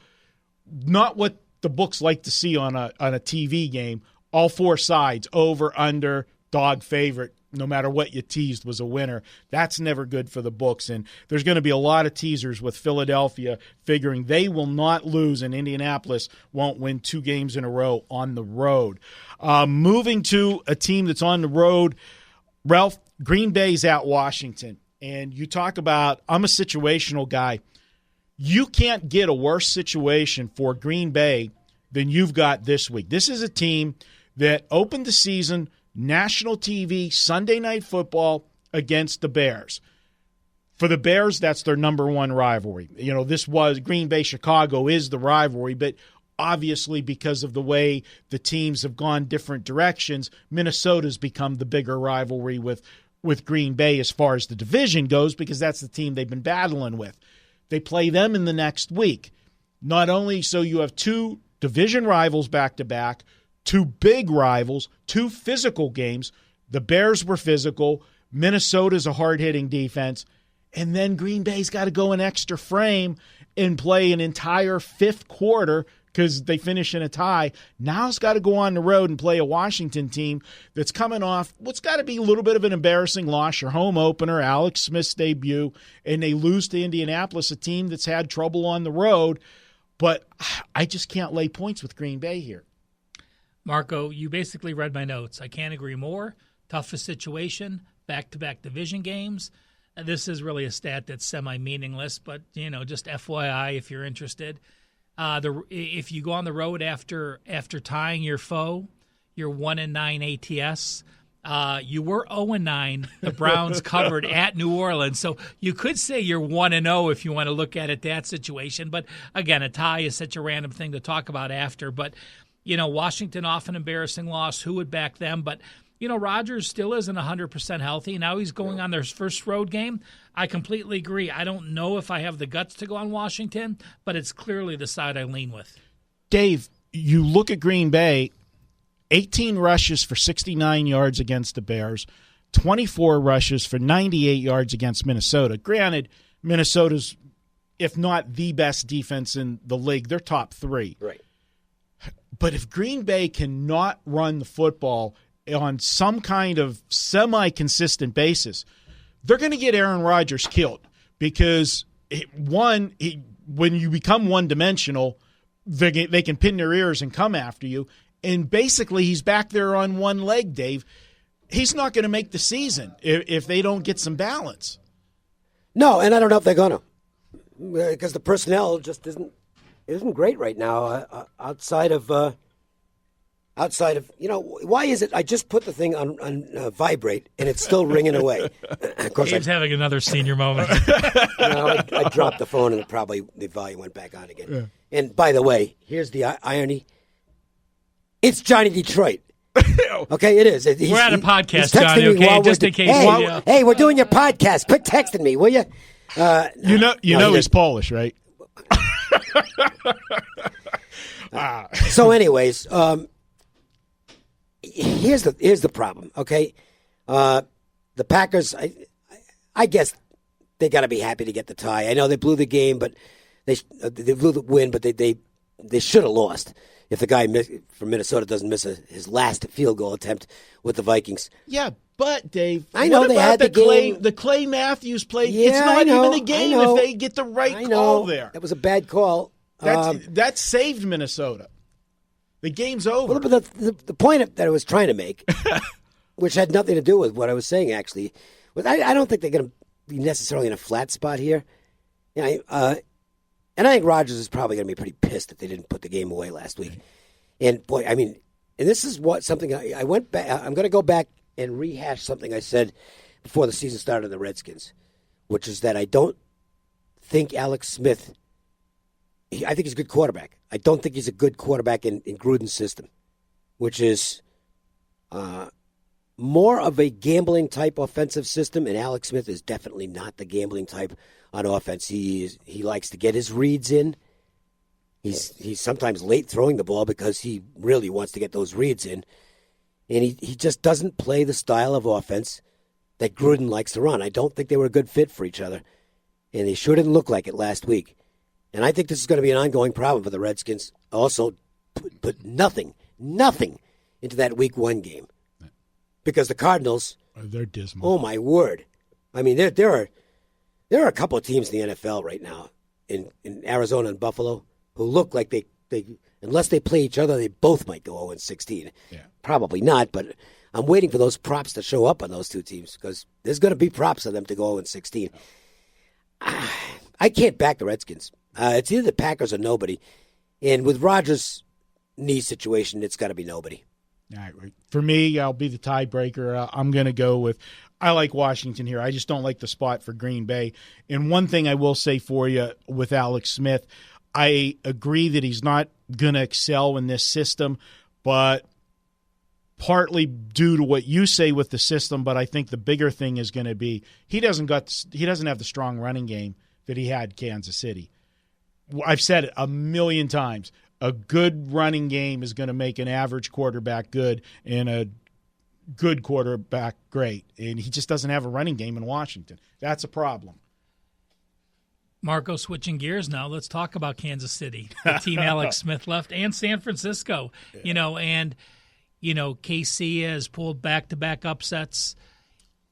Not what the books like to see on a TV game. All 4 sides, over, under, dog favorite. No matter what you teased was a winner. That's never good for the books. And there's going to be a lot of teasers with Philadelphia figuring they will not lose and Indianapolis won't win 2 games in a row on the road. Moving to a team that's on the road, Ralph, Green Bay's at Washington. And you talk about, I'm a situational guy. You can't get a worse situation for Green Bay than you've got this week. This is a team that opened the season national TV, Sunday Night Football against the Bears. For the Bears, that's their number 1 rivalry. This was Green Bay-Chicago is the rivalry, but obviously because of the way the teams have gone different directions, Minnesota's become the bigger rivalry with Green Bay as far as the division goes because that's the team they've been battling with. They play them in the next week. Not only so you have 2 division rivals back-to-back, 2 big rivals, 2 physical games. The Bears were physical. Minnesota's a hard-hitting defense. And then Green Bay's got to go an extra frame and play an entire 5th quarter because they finish in a tie. Now it's got to go on the road and play a Washington team that's coming off what's got to be a little bit of an embarrassing loss. Your home opener, Alex Smith's debut, and they lose to Indianapolis, a team that's had trouble on the road. But I just can't lay points with Green Bay here. Marco, you basically read my notes. I can't agree more. Toughest situation, back-to-back division games. This is really a stat that's semi-meaningless, but, just FYI if you're interested. If you go on the road after tying your foe, you're 1-9 ATS. You were 0-9. The Browns covered at New Orleans, so you could say you're 1-0 if you want to look at it that situation. But again, a tie is such a random thing to talk about after. But Washington off an embarrassing loss. Who would back them? But Rodgers still isn't 100% healthy. Now he's going on their first road game. I completely agree. I don't know if I have the guts to go on Washington, but it's clearly the side I lean with. Dave, you look at Green Bay. 18 rushes for 69 yards against the Bears, 24 rushes for 98 yards against Minnesota. Granted, Minnesota's, if not the best defense in the league, they're top 3. Right. But if Green Bay cannot run the football on some kind of semi-consistent basis, they're going to get Aaron Rodgers killed because, when you become one-dimensional, they can pin their ears and come after you. And basically, he's back there on one leg, Dave. He's not going to make the season if they don't get some balance. No, and I don't know if they're going to, because the personnel just isn't great right now. Outside of why is it? I just put the thing on vibrate and it's still ringing away. Of course, Dave's having another senior moment. I dropped the phone and the volume went back on again. Yeah. And by the way, here's the irony. It's Johnny Detroit. Okay, it is. We're at a podcast, Johnny, okay? Just in case. Hey, we're doing your podcast. Quit texting me, will you? He's Polish, right? So anyways, here's the problem, okay? The Packers, I guess they got to be happy to get the tie. I know they blew the game, but they blew the win, but they should have lost if the guy from Minnesota doesn't miss his last field goal attempt with the Vikings. Yeah, but Dave, I know they had the game. The Clay Matthews play. Yeah, it's not even a game if they get the right call there. That was a bad call. That saved Minnesota. The game's over. But the point that I was trying to make, which had nothing to do with what I was saying, actually, was I don't think they're going to be necessarily in a flat spot here. And I think Rodgers is probably going to be pretty pissed that they didn't put the game away last week. And boy, I mean, and this is something I went back. I'm going to go back and rehash something I said before the season started in the Redskins, which is that I don't think Alex Smith. I think he's a good quarterback. I don't think he's a good quarterback in Gruden's system, which is more of a gambling type offensive system. And Alex Smith is definitely not the gambling type on offense. He likes to get his reads in. He's sometimes late throwing the ball because he really wants to get those reads in. And he just doesn't play the style of offense that Gruden likes to run. I don't think they were a good fit for each other. And they sure didn't look like it last week. And I think this is going to be an ongoing problem for the Redskins. Also, put nothing into that Week 1 game. Because the Cardinals, they're dismal. Oh, my word. I mean, there are a couple of teams in the NFL right now, in Arizona and Buffalo, who look like they unless they play each other, they both might go 0-16. Yeah. Probably not, but I'm waiting for those props to show up on those two teams because there's going to be props on them to go 0-16. I can't back the Redskins. It's either the Packers or nobody. And with Rodgers' knee situation, it's got to be nobody. All right. For me, I'll be the tiebreaker. I'm going to go with I like Washington here. I just don't like the spot for Green Bay. And one thing I will say for you with Alex Smith, I agree that he's not going to excel in this system, but partly due to what you say with the system, but I think the bigger thing is going to be he doesn't have the strong running game that he had Kansas City. I've said it a million times. A good running game is going to make an average quarterback good and a good quarterback great. And he just doesn't have a running game in Washington. That's a problem. Marco, switching gears now, let's talk about Kansas City, the team Alex Smith left, and San Francisco. Yeah. KC has pulled back-to-back upsets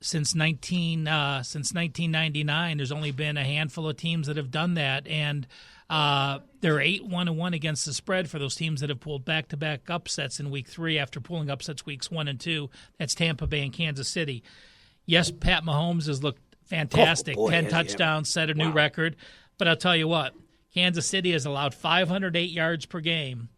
since 1999. There's only been a handful of teams that have done that, and they're 8-1-1 against the spread for those teams that have pulled back-to-back upsets in Week 3 after pulling upsets Weeks 1 and 2. That's Tampa Bay and Kansas City. Yes, Pat Mahomes has looked fantastic. 10 touchdowns, set a new record. But I'll tell you what, Kansas City has allowed 508 yards per game.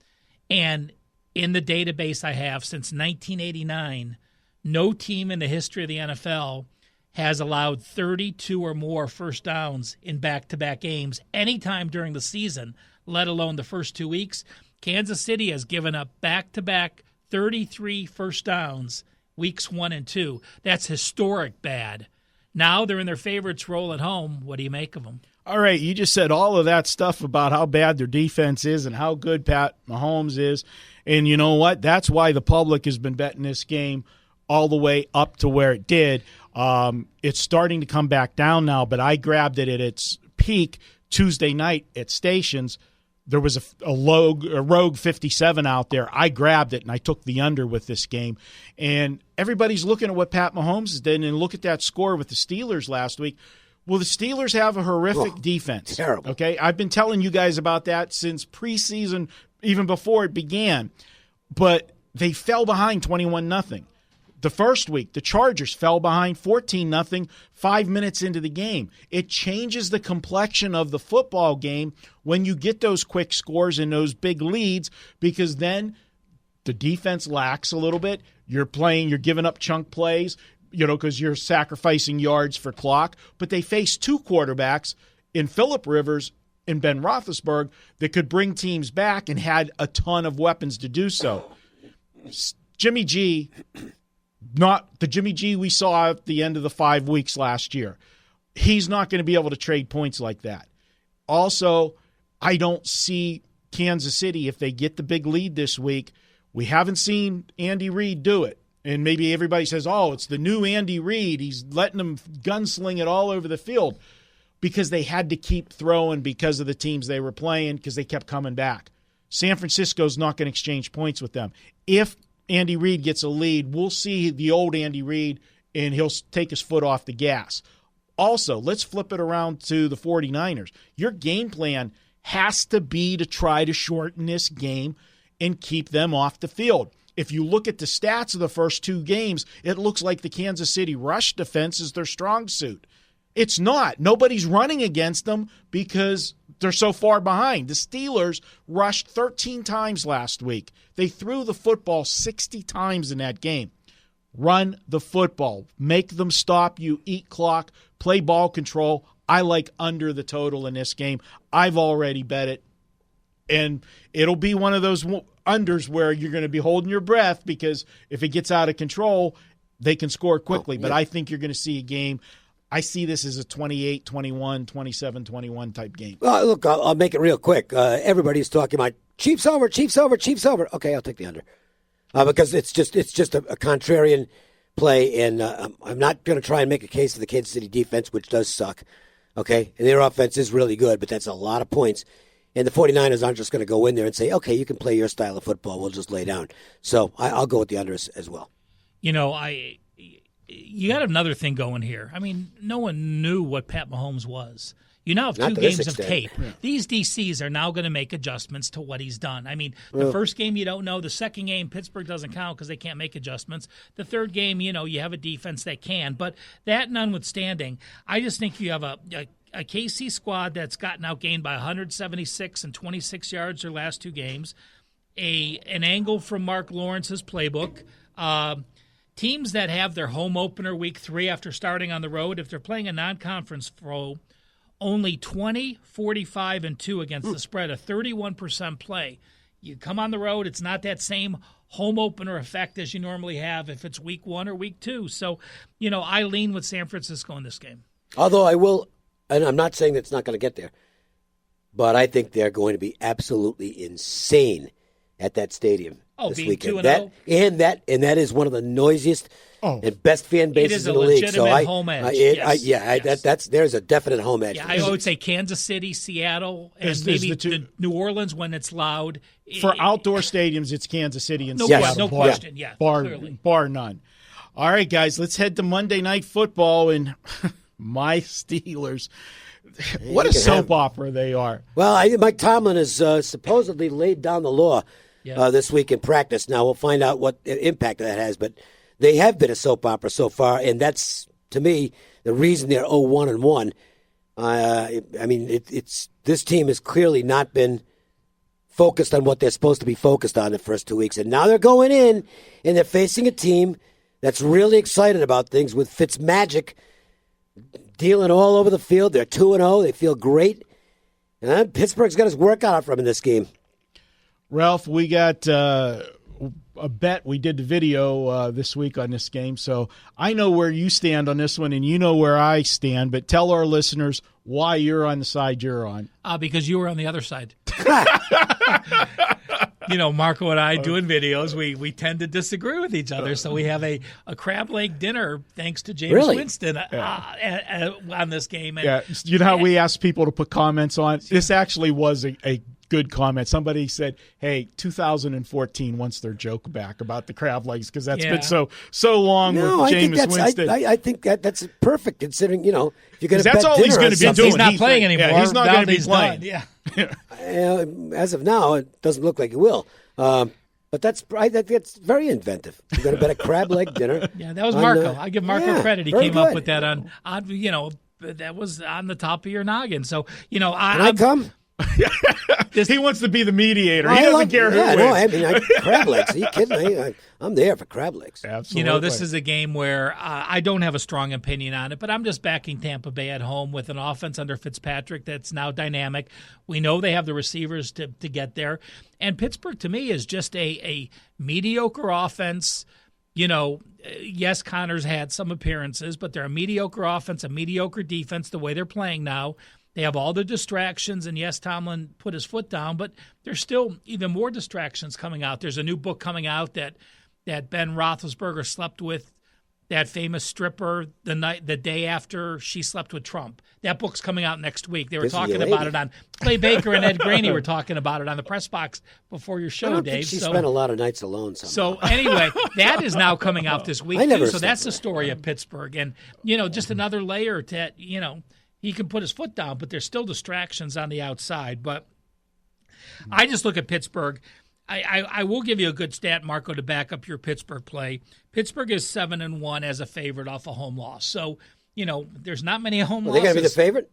And in the database I have, since 1989, no team in the history of the NFL has allowed 32 or more first downs in back-to-back games anytime during the season, let alone the first 2 weeks. Kansas City has given up back-to-back 33 first downs weeks 1 and 2. That's historic bad. Now they're in their favorites role at home. What do you make of them? All right, you just said all of that stuff about how bad their defense is and how good Pat Mahomes is. And you know what? That's why the public has been betting this game all the way up to where it did. It's starting to come back down now, but I grabbed it at its peak Tuesday night at Stations. There was a rogue 57 out there. I grabbed it, and I took the under with this game. And everybody's looking at what Pat Mahomes did, and look at that score with the Steelers last week. Well, the Steelers have a horrific defense. Terrible. Okay, I've been telling you guys about that since preseason, even before it began. But they fell behind 21-0. The first week, the Chargers fell behind 14-0 5 minutes into the game. It changes the complexion of the football game when you get those quick scores and those big leads, because then the defense lacks a little bit. You're giving up chunk plays, because you're sacrificing yards for clock. But they face two quarterbacks in Phillip Rivers and Ben Roethlisberger that could bring teams back and had a ton of weapons to do so. Jimmy G, not the Jimmy G we saw at the end of the 5 weeks last year. He's not going to be able to trade points like that. Also, I don't see Kansas City, if they get the big lead this week, we haven't seen Andy Reid do it. And maybe everybody says, oh, it's the new Andy Reid. He's letting them gunsling it all over the field, because they had to keep throwing because of the teams they were playing, because they kept coming back. San Francisco's not going to exchange points with them. If Andy Reid gets a lead, we'll see the old Andy Reid, and he'll take his foot off the gas. Also, let's flip it around to the 49ers. Your game plan has to be to try to shorten this game and keep them off the field. If you look at the stats of the first two games, it looks like the Kansas City rush defense is their strong suit. It's not. Nobody's running against them because they're so far behind. The Steelers rushed 13 times last week. They threw the football 60 times in that game. Run the football. Make them stop you. Eat clock. Play ball control. I like under the total in this game. I've already bet it. And it'll be one of those unders where you're going to be holding your breath, because if it gets out of control, they can score quickly. But I think you're going to see a game. I see this as a 28-21, 27-21 type game. Well, look, I'll make it real quick. Everybody's talking about Chiefs over, Chiefs over, Chiefs over. Okay, I'll take the under, because it's just a contrarian play, and I'm not going to try and make a case for the Kansas City defense, which does suck. Okay, and their offense is really good, but that's a lot of points. And the 49ers aren't just going to go in there and say, okay, you can play your style of football. We'll just lay down. So I'll go with the under as well. You got another thing going here. I mean, no one knew what Pat Mahomes was. You now have two games of tape. Yeah. These DCs are now going to make adjustments to what he's done. I mean, the first game you don't know. The second game, Pittsburgh doesn't count because they can't make adjustments. The third game, you have a defense that can. But that notwithstanding, I just think you have a KC squad that's gotten outgained by 176 and 26 yards their last two games. An angle from Mark Lawrence's playbook. Teams that have their home opener week 3 after starting on the road, if they're playing a non-conference foe, only 20, 45, and 2 against the spread, a 31% play. You come on the road, it's not that same home opener effect as you normally have if it's week 1 or week 2. So, I lean with San Francisco in this game. Although I will, and I'm not saying that it's not going to get there, but I think they're going to be absolutely insane at that stadium this weekend. And that is one of the noisiest and best fan bases in the league. It is a legitimate home edge. There's a definite home edge. Yeah, I would say Kansas City, Seattle, and maybe New Orleans when it's loud. For outdoor stadiums, it's Kansas City and No Seattle. question. Yeah, clearly. Bar none. All right, guys, let's head to Monday Night Football and my Steelers. What a soap opera they are. Well, Mike Tomlin has supposedly laid down the law this week in practice. Now, we'll find out what impact that has, but they have been a soap opera so far, and that's, to me, the reason they're 0-1-1. I mean, it's this team has clearly not been focused on what they're supposed to be focused on the first 2 weeks. And now they're going in, and they're facing a team that's really excited about things with Fitzmagic dealing all over the field. They're 2-0. They feel great. And Pittsburgh's got his work out for him in this game. Ralph, we got a bet. We did the video this week on this game, so I know where you stand on this one, and you know where I stand. But tell our listeners why you're on the side you're on. Because you were on the other side. Marco and I doing videos, we tend to disagree with each other. So we have a crab leg dinner thanks to James Winston on this game. And, you know how we asked people to put comments on? This actually was a good comment. Somebody said, "Hey, 2014 wants their joke back about the crab legs because that's been so long with James Winston." I think that's perfect considering if you're going to that's all he's going to be doing. He's not playing anymore. Yeah, he's not going to be playing. Yeah. As of now, it doesn't look like he will. But I think that's very inventive. You're going to bet a crab leg dinner. Yeah, that was Marco. I give Marco credit. He came up with that on that was on the top of your noggin. So Can I come? He wants to be the mediator. He doesn't care who wins. Crab legs. Are you kidding? I'm there for crab legs. Absolutely. This is a game where I don't have a strong opinion on it, but I'm just backing Tampa Bay at home with an offense under Fitzpatrick that's now dynamic. We know they have the receivers to get there. And Pittsburgh, to me, is just a mediocre offense. Yes, Connor's had some appearances, but they're a mediocre offense, a mediocre defense the way they're playing now. They have all the distractions, and yes, Tomlin put his foot down, but there's still even more distractions coming out. There's a new book coming out that Ben Roethlisberger slept with that famous stripper the day after she slept with Trump. That book's coming out next week. They were talking about it on Clay Baker and Ed Graney were talking about it on the press box before your show, Dave. She spent a lot of nights alone somehow. So anyway, that is now coming out this week too. So that's the story of Pittsburgh, and just another layer to he can put his foot down, but there's still distractions on the outside. But I just look at Pittsburgh. I will give you a good stat, Marco, to back up your Pittsburgh play. Pittsburgh is 7-1 as a favorite off a home loss. So, there's not many home losses. They're going to be the favorite?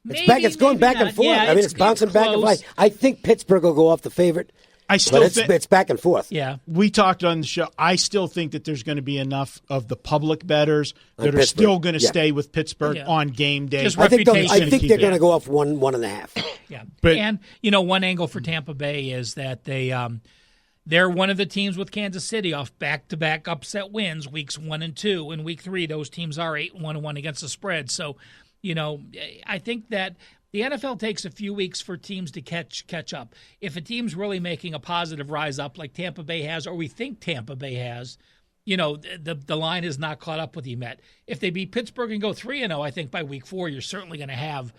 It's going back and forth. Yeah, it's bouncing back and forth. I think Pittsburgh will go off the favorite. I still think it's back and forth. Yeah, we talked on the show. I still think that there's going to be enough of the public bettors that are still going to stay with Pittsburgh on game day. Just I think they're going to go off 1.5. Yeah, and one angle for Tampa Bay is that they're one of the teams with Kansas City off back-to-back upset wins, weeks 1 and 2. In week 3, those teams are 8-1-1 against the spread. So, I think that the NFL takes a few weeks for teams to catch up. If a team's really making a positive rise up like Tampa Bay has, or we think Tampa Bay has, the line is not caught up with you yet. If they beat Pittsburgh and go 3-0, I think by week 4 you're certainly going to have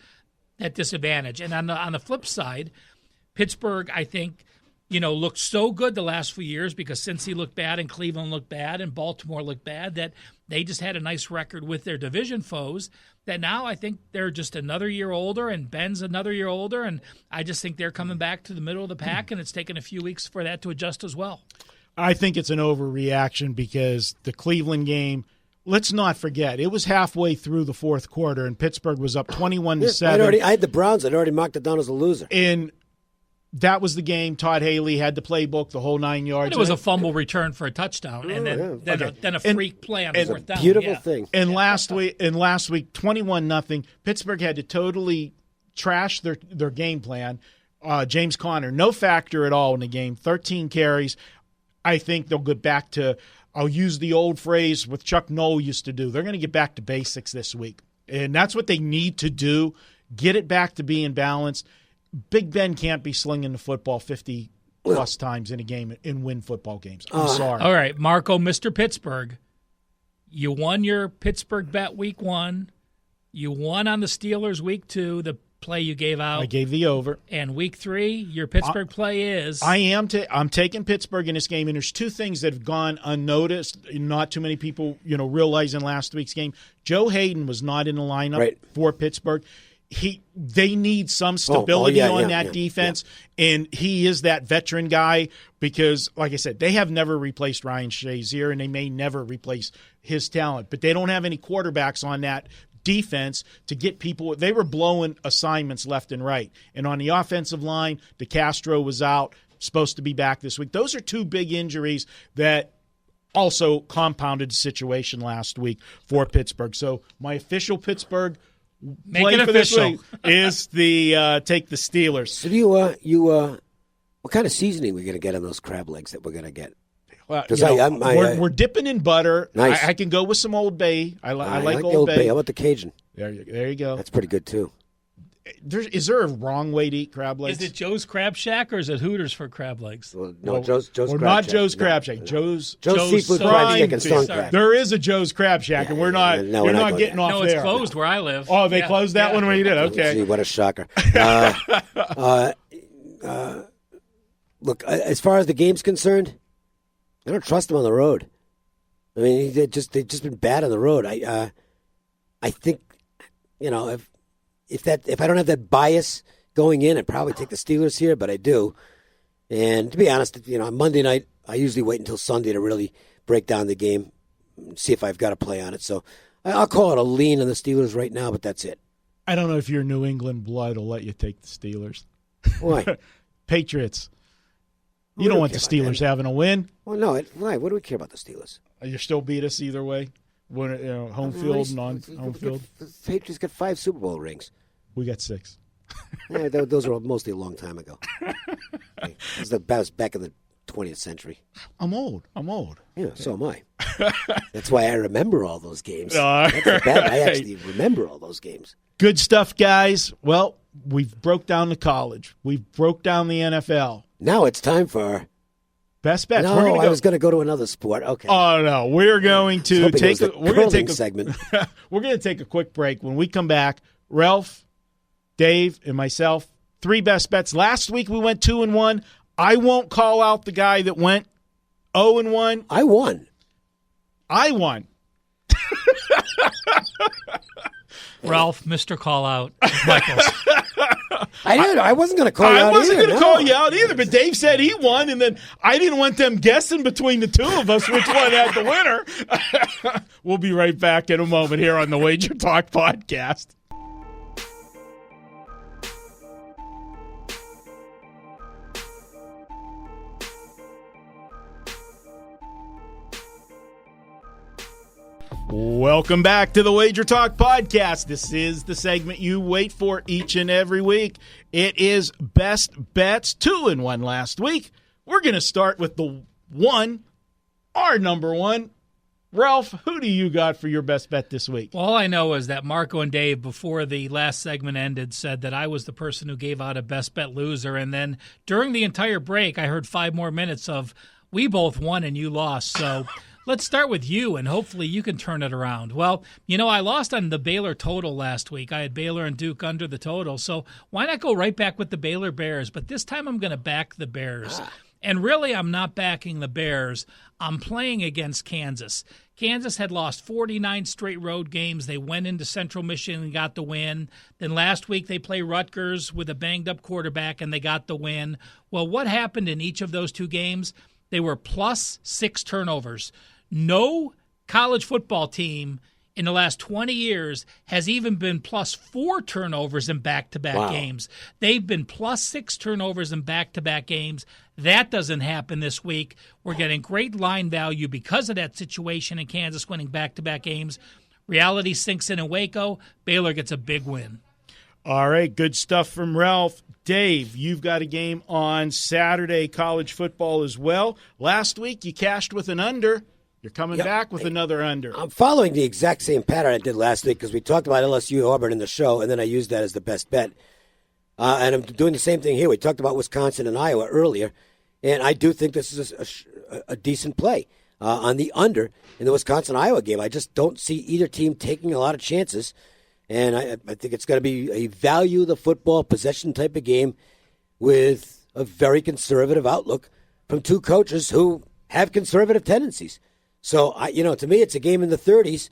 that disadvantage. And on the flip side, Pittsburgh, I think, looked so good the last few years because Cincy looked bad and Cleveland looked bad and Baltimore looked bad that they just had a nice record with their division foes that now I think they're just another year older and Ben's another year older, and I just think they're coming back to the middle of the pack, and it's taken a few weeks for that to adjust as well. I think it's an overreaction because the Cleveland game, let's not forget, it was halfway through the fourth quarter and Pittsburgh was up 21-7. I had the Browns. I'd already marked it down as a loser. And that was the game. Todd Haley had the playbook, the whole 9 yards. It was a fumble return for a touchdown, and then a freak play on fourth down. Beautiful thing. And last week, 21-0, Pittsburgh had to totally trash their game plan. James Conner, no factor at all in the game. 13 carries. I think they'll get back to. I'll use the old phrase what Chuck Noll used to do. They're going to get back to basics this week, and that's what they need to do. Get it back to being balanced. Big Ben can't be slinging the football 50-plus times in a game and win football games. I'm sorry. All right, Marco, Mr. Pittsburgh, you won your Pittsburgh bet week 1. You won on the Steelers week 2, the play you gave out. I gave the over. And week 3, your Pittsburgh play is? I'm taking Pittsburgh in this game, and there's two things that have gone unnoticed. Not too many people realize in last week's game. Joe Hayden was not in the lineup for Pittsburgh. They need some stability on that defense, and he is that veteran guy because, like I said, they have never replaced Ryan Shazier, and they may never replace his talent, but they don't have any quarterbacks on that defense to get people. They were blowing assignments left and right. And on the offensive line, DeCastro was out, supposed to be back this week. Those are two big injuries that also compounded the situation last week for Pittsburgh. So my official Pittsburgh play for this week is the take the Steelers. So what kind of seasoning are we going to get on those crab legs that we're going to get? We're dipping in butter. Nice. I can go with some Old Bay. I like Old Bay. How about the Cajun? There you go. That's pretty good too. Is there a wrong way to eat crab legs? Is it Joe's Crab Shack or is it Hooters for crab legs? No, Joe's Crab not Shack. Joe's Crab Shack. Joe's Seafood Crab Shack and Stone Crab. There is a Joe's Crab Shack, and we're not getting off there. No, it's closed where I live. Oh, they closed that one when you did? Okay. Gee, what a shocker. Look, as far as the game's concerned, I don't trust them on the road. I mean, they've just been bad on the road. I think, if I don't have that bias going in, I'd probably take the Steelers here, but I do. And to be honest, on Monday night, I usually wait until Sunday to really break down the game, and see if I've got a play on it. So I'll call it a lean on the Steelers right now, but that's it. I don't know if your New England blood will let you take the Steelers. Why? Patriots. You don't want the Steelers having a win. Well, no. Why? What do we care about the Steelers? You still beat us either way. Home field, non-home field. The Patriots got 5 Super Bowl rings. We got 6. Yeah, those are mostly a long time ago. That was back in the 20th century. I'm old. Yeah, so am I. That's why I remember all those games. That's the bad. I actually remember all those games. Good stuff, guys. Well, we've broke down the college. We've broke down the NFL. Now it's time for best bets. No, I was going to go to another sport. Okay. Oh no, we're going to take a segment. We're going to take a quick break. When we come back, Ralph, Dave, and myself, 3 best bets. Last week we went 2-1. I won't call out the guy that went 0-1. I won. Ralph, Mr. Call Out, Michaels. I wasn't going to call you out. I wasn't going to call you out either, but Dave said he won, and then I didn't want them guessing between the two of us which one had the winner. We'll be right back in a moment here on the Wager Talk Podcast. Welcome back to the Wager Talk Podcast. This is the segment you wait for each and every week. It is Best Bets, 2-1 last week. We're going to start with the one, our number one. Ralph, who do you got for your best bet this week? Well, all I know is that Marco and Dave, before the last segment ended, said that I was the person who gave out a best bet loser. And then during the entire break, I heard 5 more minutes of we both won and you lost. So let's start with you, and hopefully you can turn it around. Well, I lost on the Baylor total last week. I had Baylor and Duke under the total, so why not go right back with the Baylor Bears? But this time I'm going to back the Bears. And really, I'm not backing the Bears. I'm playing against Kansas. Kansas had lost 49 straight road games. They went into Central Michigan and got the win. Then last week they play Rutgers with a banged-up quarterback, and they got the win. Well, what happened in each of those 2 games? They were plus 6 turnovers. No college football team in the last 20 years has even been plus 4 turnovers in back-to-back games. They've been plus 6 turnovers in back-to-back games. That doesn't happen this week. We're getting great line value because of that situation in Kansas winning back-to-back games. Reality sinks in Waco. Baylor gets a big win. All right, good stuff from Ralph. Dave, you've got a game on Saturday, college football as well. Last week you cashed with an under. You're coming back with another under. I'm following the exact same pattern I did last week because we talked about LSU Auburn in the show, and then I used that as the best bet. And I'm doing the same thing here. We talked about Wisconsin and Iowa earlier, and I do think this is a decent play on the under in the Wisconsin-Iowa game. I just don't see either team taking a lot of chances, and I think it's going to be a value the football possession type of game with a very conservative outlook from 2 coaches who have conservative tendencies. So, to me, it's a game in the 30s,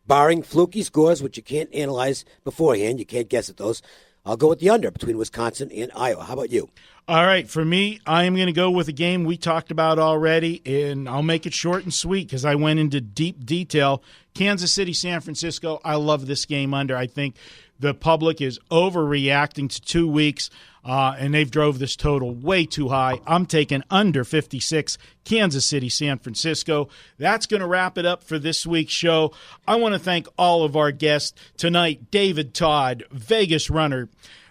barring fluky scores, which you can't analyze beforehand. You can't guess at those. I'll go with the under between Wisconsin and Iowa. How about you? All right, for me, I am going to go with a game we talked about already, and I'll make it short and sweet because I went into deep detail. Kansas City, San Francisco, I love this game under. I think the public is overreacting to 2 weeks, and they've drove this total way too high. I'm taking under 56, Kansas City, San Francisco. That's going to wrap it up for this week's show. I want to thank all of our guests tonight. David Todd, Vegas Runner.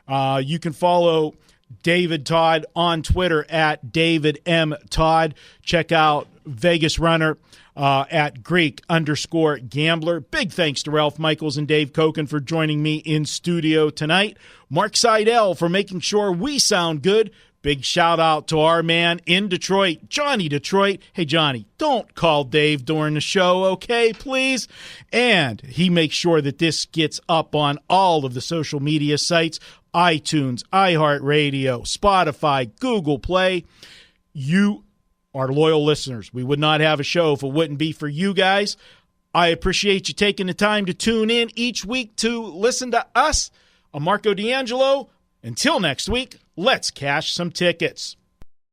You can follow David Todd on Twitter at David M. Todd. Check out Vegas Runner at Greek_Gambler. Big thanks to Ralph Michaels and Dave Cokin for joining me in studio tonight. Mark Seidel for making sure we sound good. Big shout out to our man in Detroit, Gianni Detroit. Hey, Johnny, don't call Dave during the show, okay, please? And he makes sure that this gets up on all of the social media sites, iTunes, iHeartRadio, Spotify, Google Play. You are loyal listeners. We would not have a show if it wouldn't be for you guys. I appreciate you taking the time to tune in each week to listen to us. I'm Marco D'Angelo. Until next week, let's cash some tickets.